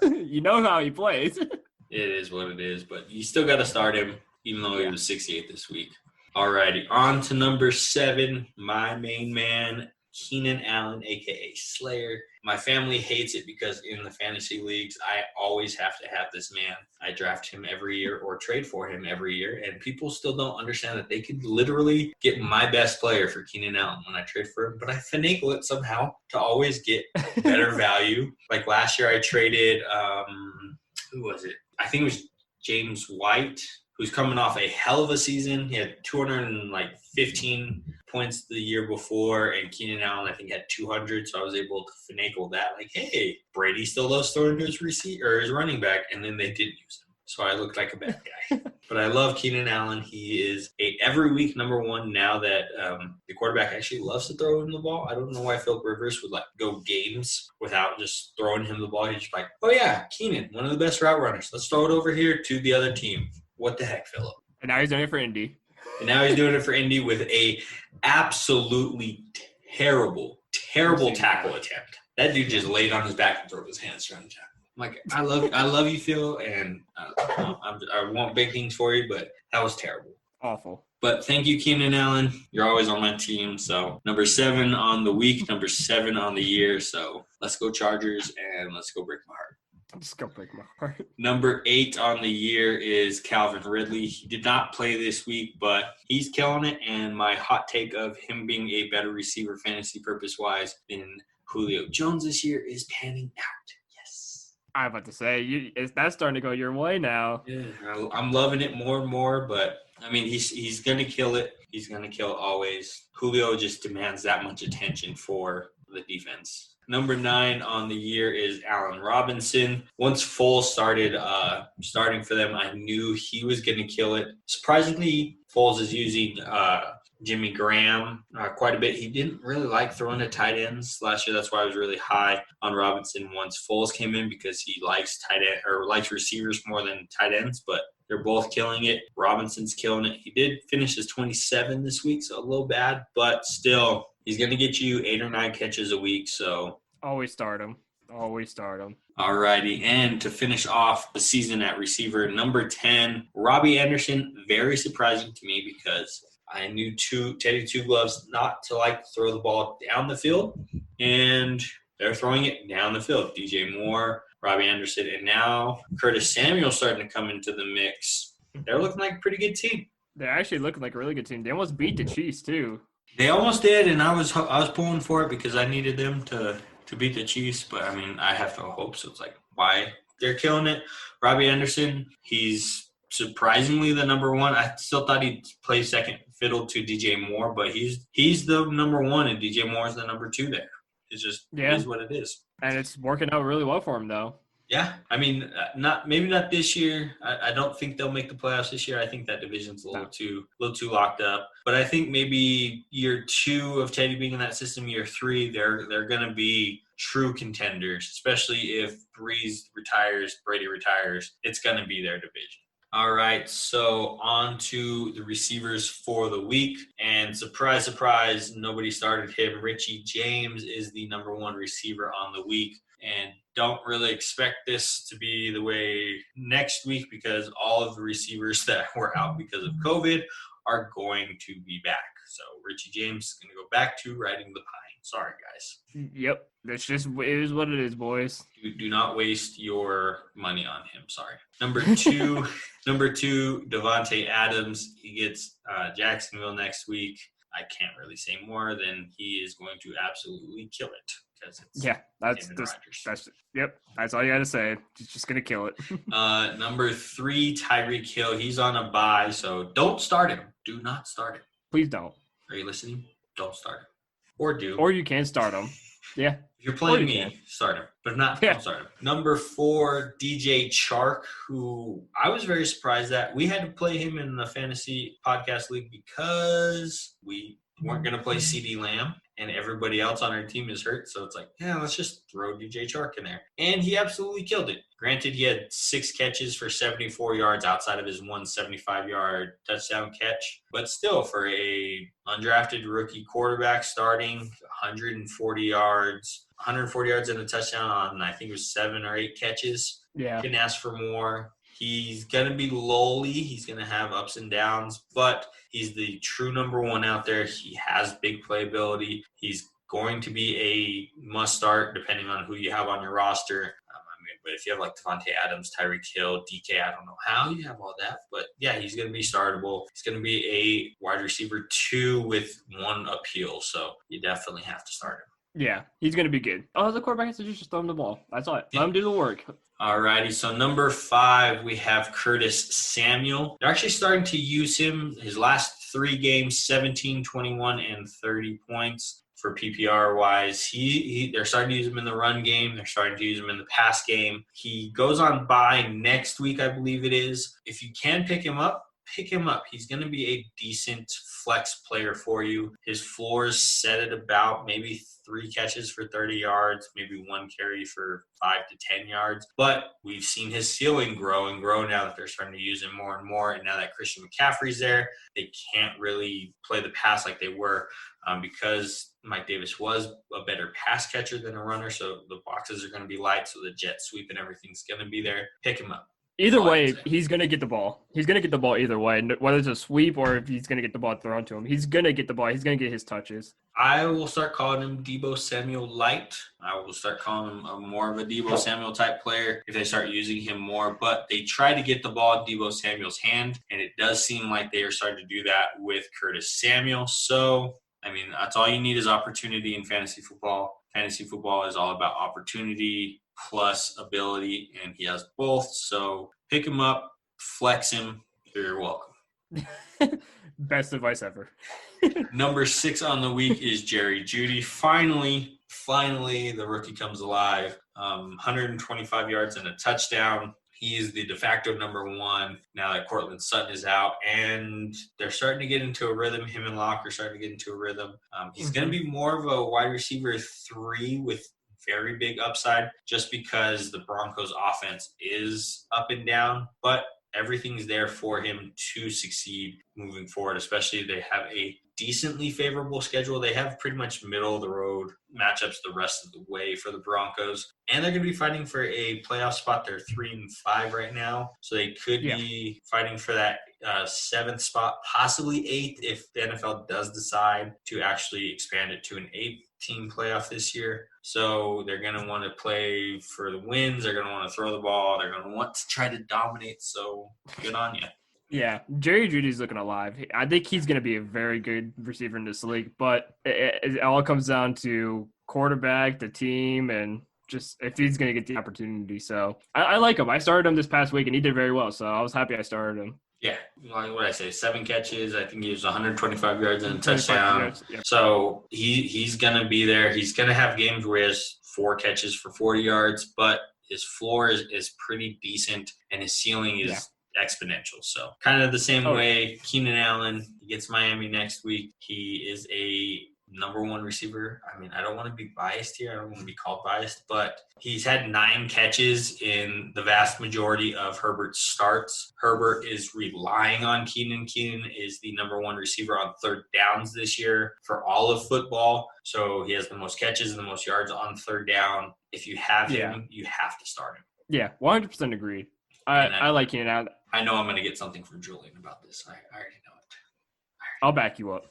You know how he plays. It is what it is, but you still got to start him, even though he was 68 this week. All righty, on to number 7, my main man, Keenan Allen, a.k.a. Slayer. My family hates it because in the fantasy leagues, I always have to have this man. I draft him every year or trade for him every year, and people still don't understand that they could literally get my best player for Keenan Allen when I trade for him, but I finagle it somehow to always get better value. Like last year I traded, who was it? I think it was James White, who's coming off a hell of a season. He had 215 points the year before, and Keenan Allen, I think, had 200, so I was able to finagle that. Like, hey, Brady still loves throwing to his his running back, and then they didn't use him. So I looked like a bad guy. But I love Keenan Allen. He is a every week number 1 now that the quarterback actually loves to throw him the ball. I don't know why Philip Rivers would go games without just throwing him the ball. He's just like, oh yeah, Keenan, one of the best route runners. Let's throw it over here to the other team. What the heck, Philip? And now he's doing it for Indy. And now he's doing it for Indy with a absolutely terrible tackle attempt. That dude just laid on his back and threw his hands trying to tackle. I'm like, I love you, Phil, and I want big things for you, but that was terrible. Awful. But thank you, Keenan Allen. You're always on my team. So number 7 on the week, number 7 on the year. So let's go Chargers and let's go break my heart. Just go break my heart. Number 8 on the year is Calvin Ridley. He did not play this week, but he's killing it. And my hot take of him being a better receiver fantasy purpose-wise than Julio Jones this year is panning out. Yes. I'm about to say, that's starting to go your way now. Yeah, I'm loving it more and more, but, I mean, he's going to kill it. He's going to kill it always. Julio just demands that much attention for the defense. Number 9 on the year is Allen Robinson. Once Foles starting for them, I knew he was going to kill it. Surprisingly, Foles is using Jimmy Graham quite a bit. He didn't really like throwing to tight ends last year. That's why I was really high on Robinson once Foles came in because he likes likes receivers more than tight ends, but they're both killing it. Robinson's killing it. He did finish as 27 this week, so a little bad, but still, he's going to get you 8 or 9 catches a week, so. Always start him. Always start him. All righty, and to finish off the season at receiver, number 10, Robbie Anderson. Very surprising to me because I knew Teddy Two Gloves not to like to throw the ball down the field, and they're throwing it down the field. DJ Moore, Robbie Anderson, and now Curtis Samuel starting to come into the mix. They're looking like a pretty good team. They're actually looking like a really good team. They almost beat the Chiefs, too. They almost did, and I was pulling for it because I needed them to beat the Chiefs, but, I mean, I have no hope, so it's like, why? They're killing it. Robbie Anderson, he's surprisingly the number 1. I still thought he'd play second fiddle to DJ Moore, but he's the number 1, and DJ Moore's the number 2 there. It's just it is what it is. And it's working out really well for him, though. Yeah, I mean, maybe not this year. I don't think they'll make the playoffs this year. I think that division's a little too locked up. But I think maybe year 2 of Teddy being in that system, year 3, they're going to be true contenders, especially if Brady retires. It's going to be their division. All right, so on to the receivers for the week. And surprise, surprise, nobody started him. Richie James is the number 1 receiver on the week. And don't really expect this to be the way next week because all of the receivers that were out because of COVID are going to be back. So Richie James is going to go back to riding the pine. Sorry, guys. Yep. It is what it is, boys. Do not waste your money on him. Sorry. Number 2, Devontae Adams. He gets Jacksonville next week. I can't really say more than he is going to absolutely kill it. because it's that's all you got to say. He's just going to kill it. Number 3, Tyreek Hill. He's on a bye, so don't start him. Do not start him. Please don't. Are you listening? Don't start him. Or do. Or you can start him. Yeah. If you're playing me, start him. But if not, don't start him. Number 4, DJ Chark, who I was very surprised that we had to play him in the fantasy podcast league because we weren't going to play CD Lamb and everybody else on our team is hurt. So it's like, let's just throw DJ Chark in there. And he absolutely killed it. Granted, he had 6 catches for 74 yards outside of his 175-yard touchdown catch. But still, for a undrafted rookie quarterback starting 140 yards and a touchdown on, I think it was 7 or 8 catches. Yeah. Couldn't ask for more. He's going to be lowly. He's going to have ups and downs, but he's the true number 1 out there. He has big playability. He's going to be a must start depending on who you have on your roster. But if you have like Devontae Adams, Tyreek Hill, DK, I don't know how you have all that. But yeah, he's going to be startable. He's going to be a wide receiver 2 with 1 appeal. So you definitely have to start him. Yeah, he's going to be good. All the quarterback has to do is just throw him the ball. That's all. Let him do the work. All righty. So number 5, we have Curtis Samuel. They're actually starting to use him. His last 3 games, 17, 21, and 30 points. For PPR-wise, they're starting to use him in the run game. They're starting to use him in the pass game. He goes on bye next week, I believe it is. If you can pick him up, pick him up. He's going to be a decent flex player for you. His floor is set at about maybe 3 catches for 30 yards, maybe 1 carry for 5 to 10 yards. But we've seen his ceiling grow and grow now that they're starting to use him more and more. And now that Christian McCaffrey's there, they can't really play the pass like they were because Mike Davis was a better pass catcher than a runner. So the boxes are going to be light. So the jet sweep and everything's going to be there. Pick him up. Either way, he's going to get the ball. He's going to get the ball either way, whether it's a sweep or if he's going to get the ball thrown to him. He's going to get the ball. He's going to get his touches. I will start calling him Deebo Samuel light. I will start calling him more of a Deebo Samuel type player if they start using him more. But they try to get the ball in Deebo Samuel's hand, and it does seem like they are starting to do that with Curtis Samuel. So, I mean, that's all you need is opportunity in fantasy football. Fantasy football is all about opportunity plus ability, and he has both. So pick him up, flex him. You're welcome. Best advice ever. Number 6 on the week is Jerry Jeudy. Finally, the rookie comes alive. 125 yards and a touchdown. He is the de facto number 1 now that Cortland Sutton is out, and they're starting to get into a rhythm. Him and Locke are starting to get into a rhythm. He's going to be more of a wide receiver 3 with very big upside just because the Broncos offense is up and down, but everything's there for him to succeed moving forward, especially they have a decently favorable schedule. They have pretty much middle of the road matchups the rest of the way for the Broncos, and they're going to be fighting for a playoff spot. They're 3-5 right now, so they could be fighting for that 7th spot, possibly 8th if the NFL does decide to actually expand it to an 8-team playoff this year. So they're going to want to play for the wins. They're going to want to throw the ball. They're going to want to try to dominate. So good on you. Yeah, Jerry Jeudy's looking alive. I think he's going to be a very good receiver in this league, but it all comes down to quarterback, the team, and just if he's going to get the opportunity. So I like him. I started him this past week, and he did very well, so I was happy I started him. Yeah, like what I say, 7 catches. I think he was 125 yards and a touchdown. Yeah. So he's going to be there. He's going to have games where he has 4 catches for 40 yards, but his floor is pretty decent, and his ceiling is exponential. So kind of the same way Keenan Allen, he gets Miami next week. He is a number 1 receiver. I mean, I don't want to be biased here. I don't want to be called biased, but he's had 9 catches in the vast majority of Herbert's starts. Herbert is relying on Keenan. Keenan is the number 1 receiver on 3rd downs this year for all of football. So he has the most catches and the most yards on 3rd down. If you have him, you have to start him. Yeah, 100% agreed. I like Keenan Allen. I know I'm going to get something from Julian about this. I already know it. I'll back you up.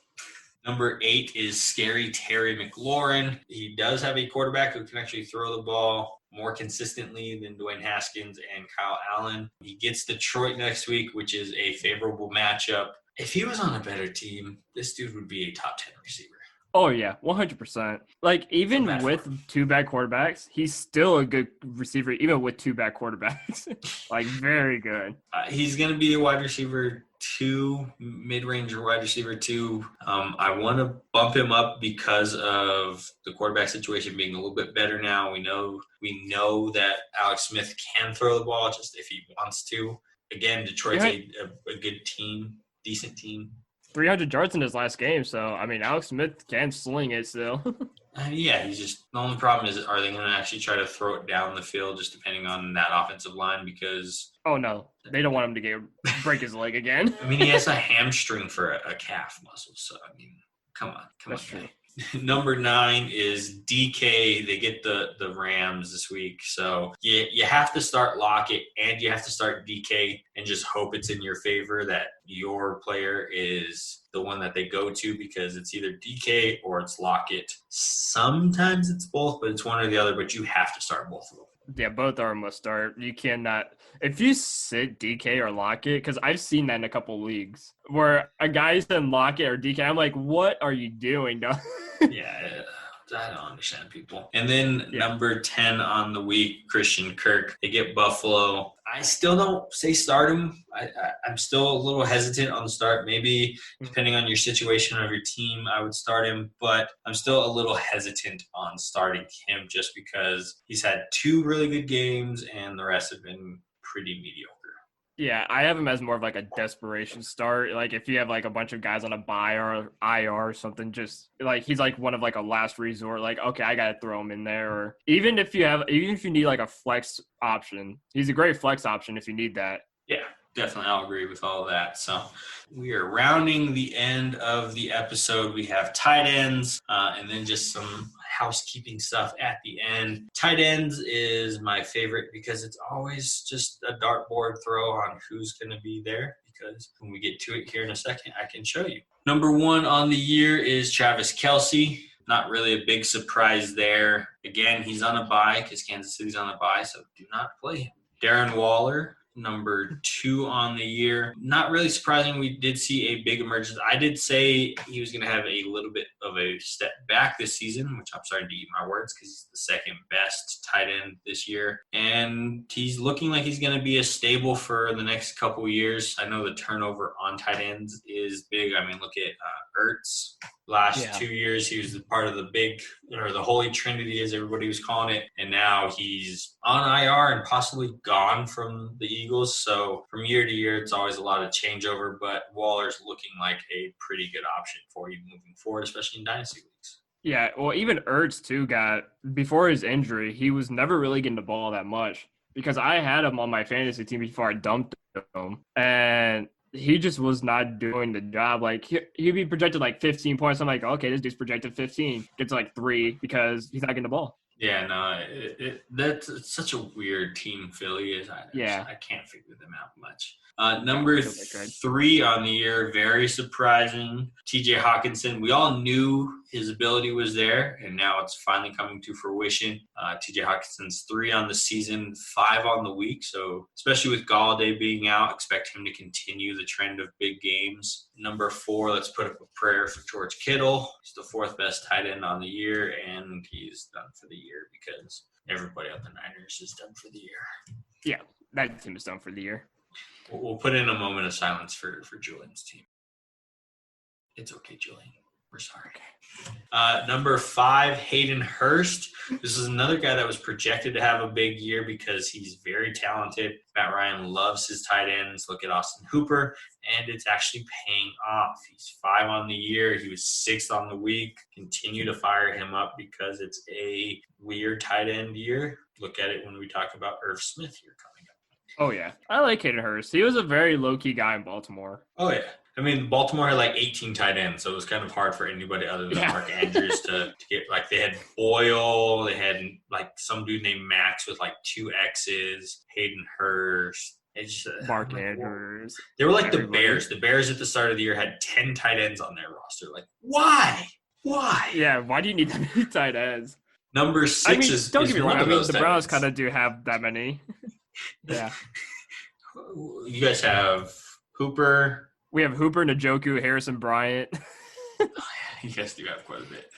Number 8 is Scary Terry McLaurin. He does have a quarterback who can actually throw the ball more consistently than Dwayne Haskins and Kyle Allen. He gets Detroit next week, which is a favorable matchup. If he was on a better team, this dude would be a top 10 receiver. Oh yeah, 100%. Like even with two bad quarterbacks, he's still a good receiver. Even with two bad quarterbacks, like very good. He's going to be a wide receiver 2, mid-range wide receiver 2. I want to bump him up because of the quarterback situation being a little bit better now. We know that Alex Smith can throw the ball just if he wants to. Again, Detroit's a good team, decent team. 300 yards in his last game, so I mean, Alex Smith can sling it still. Yeah, he's just the only problem is, are they going to actually try to throw it down the field, just depending on that offensive line? Because no, they don't want him to break his leg again. I mean, he has a hamstring for a calf muscle, so I mean, come on. That's true. Number 9 is DK. They get the Rams this week. So you have to start Lockett and you have to start DK and just hope it's in your favor that your player is the one that they go to, because it's either DK or it's Lockett. Sometimes it's both, but it's one or the other, but you have to start both of them. Yeah, both are a must start. You cannot – if you sit DK or Lockett, because I've seen that in a couple leagues where a guy's in Lockett or DK, I'm like, what are you doing, dog? Yeah, I don't understand people. And then number 10 on the week, Christian Kirk. They get Buffalo. I still don't say start him. I'm still a little hesitant on the start. Maybe depending on your situation of your team, I would start him. But I'm still a little hesitant on starting him just because he's had 2 really good games and the rest have been pretty mediocre. Yeah, I have him as more of like a desperation start. Like if you have like a bunch of guys on a bye or IR or something, just like he's like one of like a last resort. Like, okay, I got to throw him in there. Or even if you need like a flex option, he's a great flex option if you need that. Yeah, definitely. I'll agree with all of that. So we are rounding the end of the episode. We have tight ends and then just some housekeeping stuff at the end. Tight ends is my favorite because it's always just a dartboard throw on who's going to be there, because when we get to it here in a second, I can show you. Number 1 on the year is Travis Kelce. Not really a big surprise there. Again, he's on a bye because Kansas City's on a bye, so do not play him. Darren Waller, number 2 on the year. Not really surprising. We did see a big emergence. I did say he was going to have a little bit of a step back this season, which I'm starting to eat my words because he's the second best tight end this year. And he's looking like he's going to be a stable for the next couple of years. I know the turnover on tight ends is big. I mean, look at Ertz. Last 2 years, he was part of the Holy Trinity, as everybody was calling it. And now he's on IR and possibly gone from the Eagles. So from year to year, it's always a lot of changeover. But Waller's looking like a pretty good option for you moving forward, especially in dynasty leagues. Yeah, well, even Ertz, too, before his injury, he was never really getting the ball that much. Because I had him on my fantasy team before I dumped him. And he just was not doing the job. Like he'd be projected like 15 points. I'm like, okay, this dude's projected 15. Gets like 3 because he's not getting the ball. Yeah, no, it's such a weird team Philly is. I can't figure them out much. Number 3 on the year, very surprising, TJ Hawkinson. We all knew his ability was there, and now it's finally coming to fruition. TJ Hawkinson's 3 on the season, 5 on the week. So especially with Galladay being out, expect him to continue the trend of big games. Number 4, let's put up a prayer for George Kittle. He's the 4th best tight end on the year, and he's done for the year because everybody on the Niners is done for the year. Yeah, that team is done for the year. We'll put in a moment of silence for Julian's team. It's okay, Julian. We're sorry. Number 5, Hayden Hurst. This is another guy that was projected to have a big year because he's very talented. Matt Ryan loves his tight ends. Look at Austin Hooper, and it's actually paying off. He's 5 on the year. He was 6th on the week. Continue to fire him up because it's a weird tight end year. Look at it when we talk about Irv Smith here coming up. Oh, yeah. I like Hayden Hurst. He was a very low-key guy in Baltimore. Oh, yeah. I mean, Baltimore had like 18 tight ends, so it was kind of hard for anybody other than Mark Andrews to get, like, they had Boyle, they had like some dude named Max with like 2 X's, Hayden Hurst. Mark Andrews. They were like the Bears. The Bears at the start of the year had 10 tight ends on their roster. Like, why? Why? Yeah, why do you need that many tight ends? Number 6 is don't get me wrong. The Browns ends. kind of do have that many. Yeah. You guys have Hooper. We have Hooper, Njoku, Harrison Bryant. You guys do have quite a bit.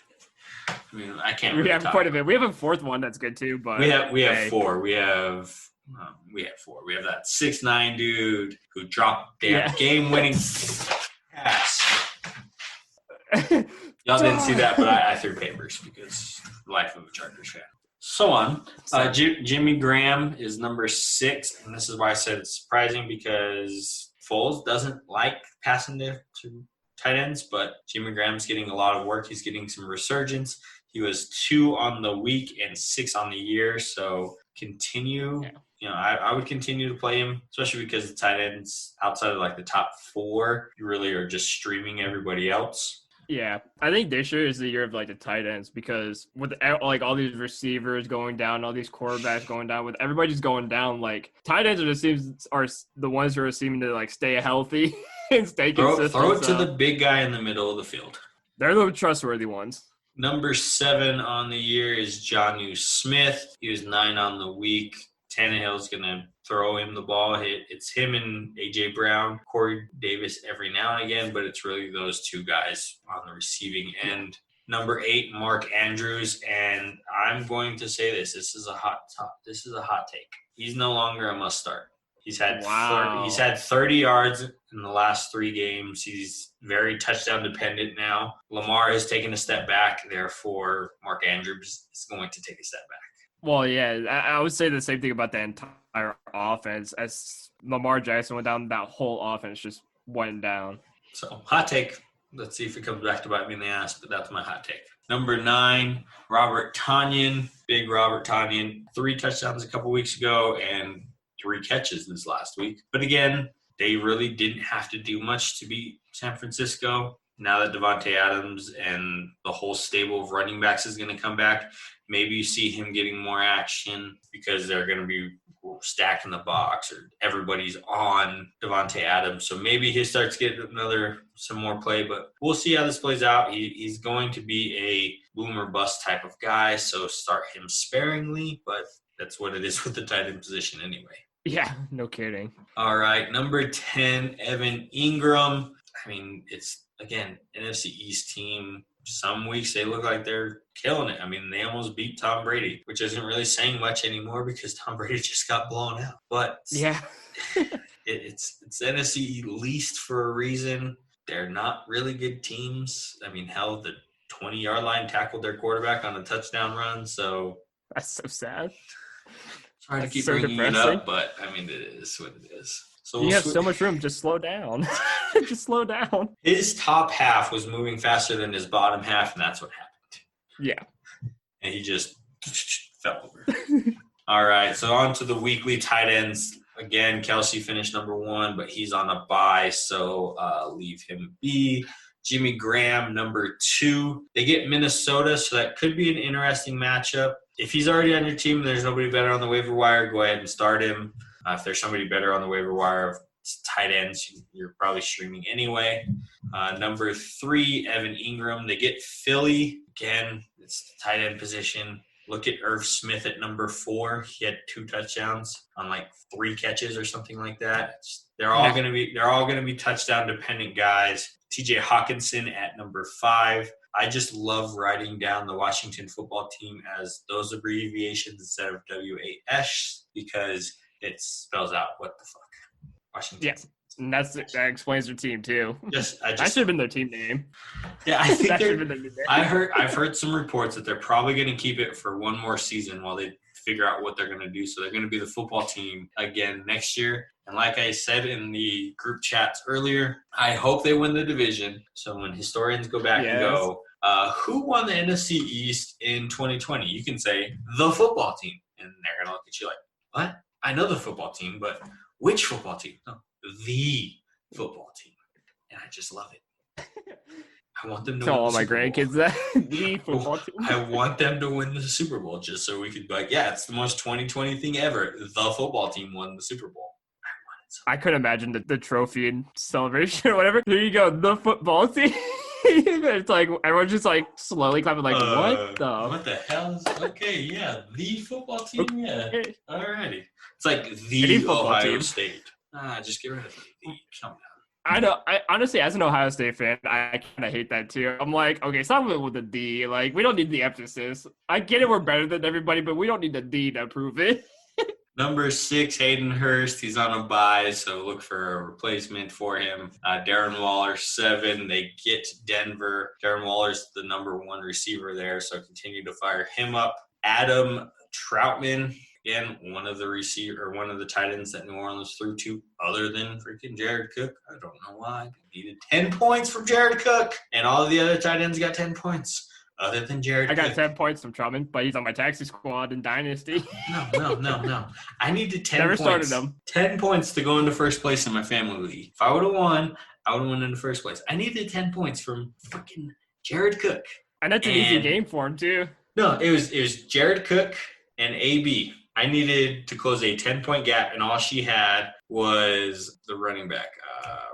I mean, I can't. We really have quite a bit. We have a fourth one that's good too, but we have four. We have four. We have that 6'9" dude who dropped game-winning pass. Y'all didn't see that, but I threw papers because life of a Chargers fan. So on. Jimmy Graham is number 6, and this is why I said it's surprising because Foles doesn't like passing to tight ends, but Jimmy Graham's getting a lot of work. He's getting some resurgence. He was 2 on the week and 6 on the year, so continue. Yeah. You know, I would continue to play him, especially because the tight ends outside of like the top 4, you really are just streaming everybody else. Yeah, I think this year is the year of like the tight ends because with like all these receivers going down, all these quarterbacks going down, with everybody just going down, like tight ends are the ones who are seeming to like stay healthy and stay consistent. Throw it to the big guy in the middle of the field. They're the trustworthy ones. Number 7 on the year is Jonnu Smith. He was 9 on the week. Tannehill's going to throw him the ball. It's him and A.J. Brown, Corey Davis every now and again, but it's really those 2 guys on the receiving end. Number 8, Mark Andrews, and I'm going to say this. This is a hot take. He's no longer a must start. He's had 30 yards in the last 3 games. He's very touchdown dependent now. Lamar has taken a step back. Therefore, Mark Andrews is going to take a step back. Well, yeah, I would say the same thing about the entire offense. As Lamar Jackson went down, that whole offense just went down. So, hot take. Let's see if it comes back to bite me in the ass, but that's my hot take. Number 9, Robert Tonyan. Big Robert Tonyan. 3 touchdowns a couple weeks ago and 3 catches this last week. But again, they really didn't have to do much to beat San Francisco. Now that Devontae Adams and the whole stable of running backs is going to come back, maybe you see him getting more action because they're going to be stacked in the box or everybody's on Devontae Adams. So maybe he starts getting some more play, but we'll see how this plays out. He's going to be a boom or bust type of guy, so start him sparingly, but that's what it is with the tight end position anyway. Yeah, no kidding. All right, number 10, Evan Ingram. I mean, it's, again, NFC East team. Some weeks they look like they're killing it. I mean, they almost beat Tom Brady, which isn't really saying much anymore because Tom Brady just got blown out. But yeah, it's NFC least for a reason. They're not really good teams. I mean, hell, the 20-yard line tackled their quarterback on a touchdown run. So that's so sad. Sorry to keep bringing it up, but I mean, it is what it is. So you have so much room. Just slow down. Just slow down. His top half was moving faster than his bottom half, and that's what happened. Yeah. And he just fell over. All right, so on to the weekly tight ends. Again, Kelsey finished number 1, but he's on a bye, so leave him be. Jimmy Graham, number 2. They get Minnesota, so that could be an interesting matchup. If he's already on your team and there's nobody better on the waiver wire, go ahead and start him. If there's somebody better on the waiver wire of tight ends, you're probably streaming anyway. Number 3, Evan Ingram. They get Philly. Again, it's the tight end position. Look at Irv Smith at number 4. He had 2 touchdowns on like 3 catches or something like that. They're all going to be touchdown dependent guys. TJ Hawkinson at number 5. I just love writing down the Washington football team as those abbreviations instead of WAS because it spells out what the fuck. Washington. Yeah, and that explains their team too. That should have been their team name. Yeah, I think I've heard some reports that they're probably going to keep it for one more season while they figure out what they're going to do. So they're going to be the football team again next year. And like I said in the group chats earlier, I hope they win the division. So when historians go back and go, who won the NFC East in 2020? You can say the football team, and they're going to look at you like, what? I know the football team, but which football team? No, the football team. And I just love it. I want them to tell win all the my Super Bowl. grandkids that the football team. I want them to win the Super Bowl just so we could be like, yeah, it's the most 2020 thing ever. The football team won the Super Bowl. I couldn't imagine the trophy and celebration or whatever. There you go, the football team. It's like everyone's just like slowly clapping, like what the hell is okay? Yeah, the football team. Yeah, alrighty. It's like the Ohio State. Just get rid of the. Calm down. I know. I honestly, as an Ohio State fan, I kind of hate that too. I'm like, okay, stop with the D. Like, we don't need the emphasis. I get it, we're better than everybody, but we don't need the D to prove it. Number 6, Hayden Hurst. He's on a bye, so look for a replacement for him. Darren Waller, 7. They get Denver. Darren Waller's the number 1 receiver there, so continue to fire him up. Adam Troutman, again, one of the tight ends that New Orleans threw to, other than freaking Jared Cook. I don't know why. They needed 10 points from Jared Cook, and all of the other tight ends got 10 points. Other than Jared Cook. I got 10 points from Troutman, but he's on my taxi squad in Dynasty. No. I needed 10 Never points. started him. 10 points to go into first place in my family league. If I would have won, I would have won in the first place. I needed 10 points from freaking Jared Cook. And that's an easy game for him, too. No, it was Jared Cook and AB. I needed to close a 10-point gap, and all she had was the running back,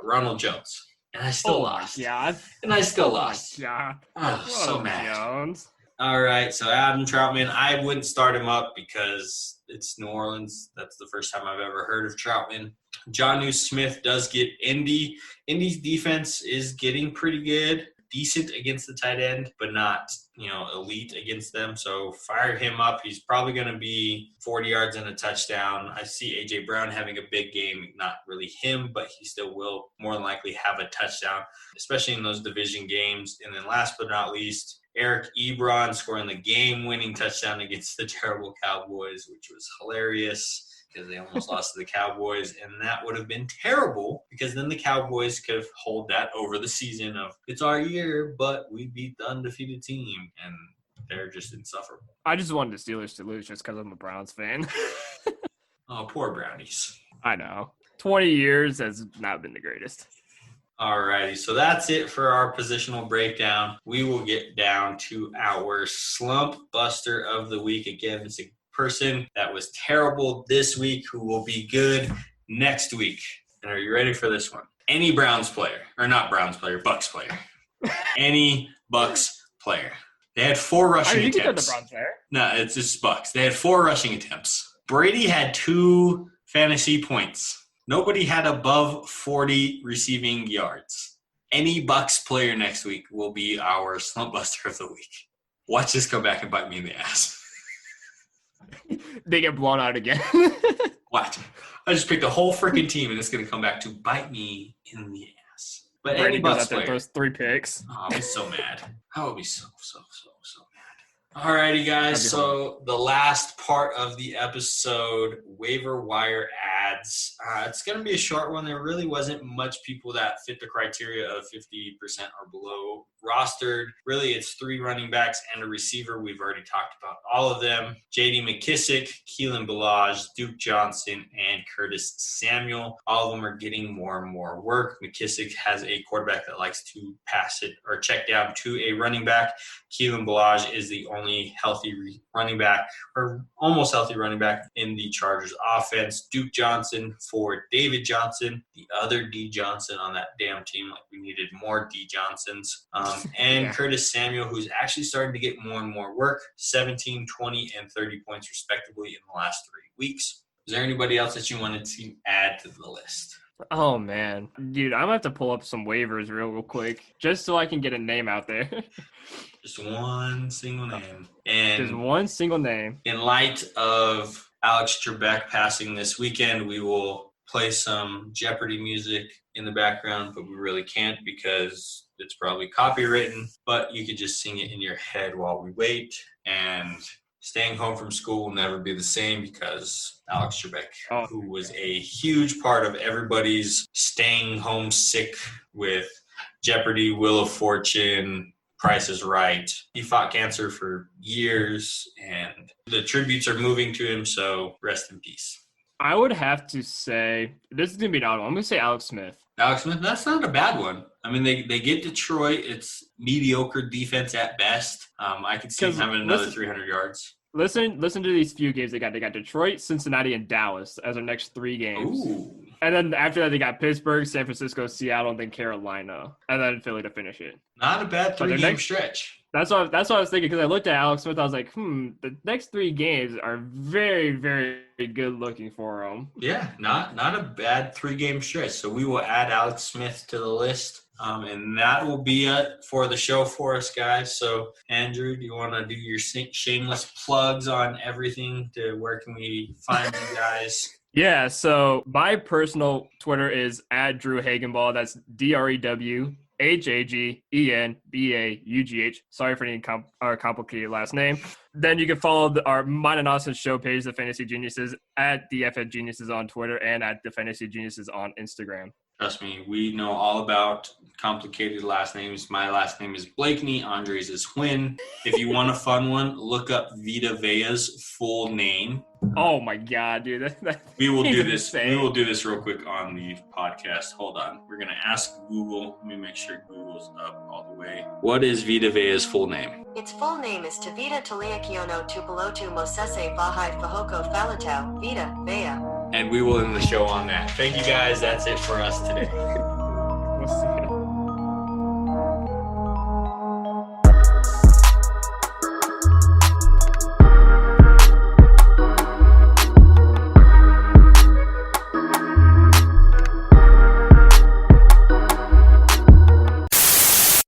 Ronald Jones. And I still lost. Yeah. And I still lost. Yeah. Oh, so mad. Jones. All right, so Adam Troutman, I wouldn't start him up because it's New Orleans. That's the first time I've ever heard of Troutman. Jonnu Smith does get Indy. Indy's defense is getting pretty good. Decent against the tight end, but not, elite against them. So fire him up. He's probably going to be 40 yards and a touchdown. I see A.J. Brown having a big game. Not really him, but he still will more than likely have a touchdown, especially in those division games. And then last but not least, Eric Ebron scoring the game-winning touchdown against the terrible Cowboys, which was hilarious because they almost lost to the Cowboys, and that would have been terrible because then the Cowboys could have hold that over the season of it's our year, but we beat the undefeated team, and they're just insufferable. I just wanted the Steelers to lose just because I'm a Browns fan. Oh, poor Brownies. I know. 20 years has not been the greatest. Alrighty, so that's it for our positional breakdown. We will get down to our slump buster of the week. Again, it's a person that was terrible this week who will be good next week. And are you ready for this one? Any Browns player, or not Browns player, Bucks player. Any Bucks player. They had 4 rushing attempts. You can go to Browns player. No, it's just Bucks. They had 4 rushing attempts. Brady had 2 fantasy points. Nobody had above 40 receiving yards. Any Bucks player next week will be our slump buster of the week. Watch this come back and bite me in the ass. They get blown out again. Watch. I just picked a whole freaking team, and it's going to come back to bite me in the ass. But Brady any goes Bucks out there and player. throws 3 picks. Oh, I'll be so mad. I will be so mad. Alrighty, guys. So the last part of the episode, waiver wire ads. It's going to be a short one. There really wasn't much people that fit the criteria of 50% or below rostered. Really, it's 3 running backs and a receiver. We've already talked about all of them. J.D. McKissick, Keelan Ballage, Duke Johnson, and Curtis Samuel. All of them are getting more and more work. McKissick has a quarterback that likes to pass it or check down to a running back. Keelan Ballage is the only healthy running back or almost healthy running back in the Chargers offense. Duke Johnson for David Johnson, the other D Johnson on that damn team. Like we needed more D Johnsons. And Curtis Samuel, who's actually starting to get more and more work, 17, 20, and 30 points respectively in the last 3 weeks. Is there anybody else that you wanted to add to the list? Oh, man. Dude, I'm going to have to pull up some waivers real quick just so I can get a name out there. Just one single name. And just one single name. In light of Alex Trebek passing this weekend, we will play some Jeopardy music in the background, but we really can't because it's probably copywritten. But you could just sing it in your head while we wait. And staying home from school will never be the same because Alex Trebek, who was a huge part of everybody's staying home sick with Jeopardy, Wheel of Fortune, Price is Right. He fought cancer for years, and the tributes are moving to him, so rest in peace. I would have to say, this is going to be an odd one. I'm going to say Alex Smith. Alex Smith, that's not a bad one. I mean, they get Detroit. It's mediocre defense at best. I could see him having another 300 yards. Listen to these few games they got. They got Detroit, Cincinnati, and Dallas as their next 3 games. Ooh. And then after that, they got Pittsburgh, San Francisco, Seattle, and then Carolina. And then Philly to finish it. Not a bad 3-game stretch. That's what I was thinking, because I looked at Alex Smith. I was like, the next 3 games are very, very good looking for him. Yeah, not a bad 3-game stretch. So we will add Alex Smith to the list. And that will be it for the show for us, guys. So, Andrew, do you want to do your shameless plugs on everything? Where can we find you guys? Yeah, so my personal Twitter is @Drew Hagenbaugh. That's DREWHAGENBAUGH. Sorry for any complicated last name. Then you can follow our mine and Austin's show page, The Fantasy Geniuses, @the FF Geniuses on Twitter and @the Fantasy Geniuses on Instagram. Trust me, we know all about complicated last names. My last name is Blakeney. Andres is Huynh. If you want a fun one, look up Vita Vea's full name. Oh my God, dude! We will do this. We will do this real quick on the podcast. Hold on. We're gonna ask Google. Let me make sure Google's up all the way. What is Vita Vea's full name? Its full name is Tavita Taliakiono Tupolotu Mosese Vahai Fahoko Falatau Vita Vea. And we will end the show on that. Thank you guys. That's it for us today. We'll see you.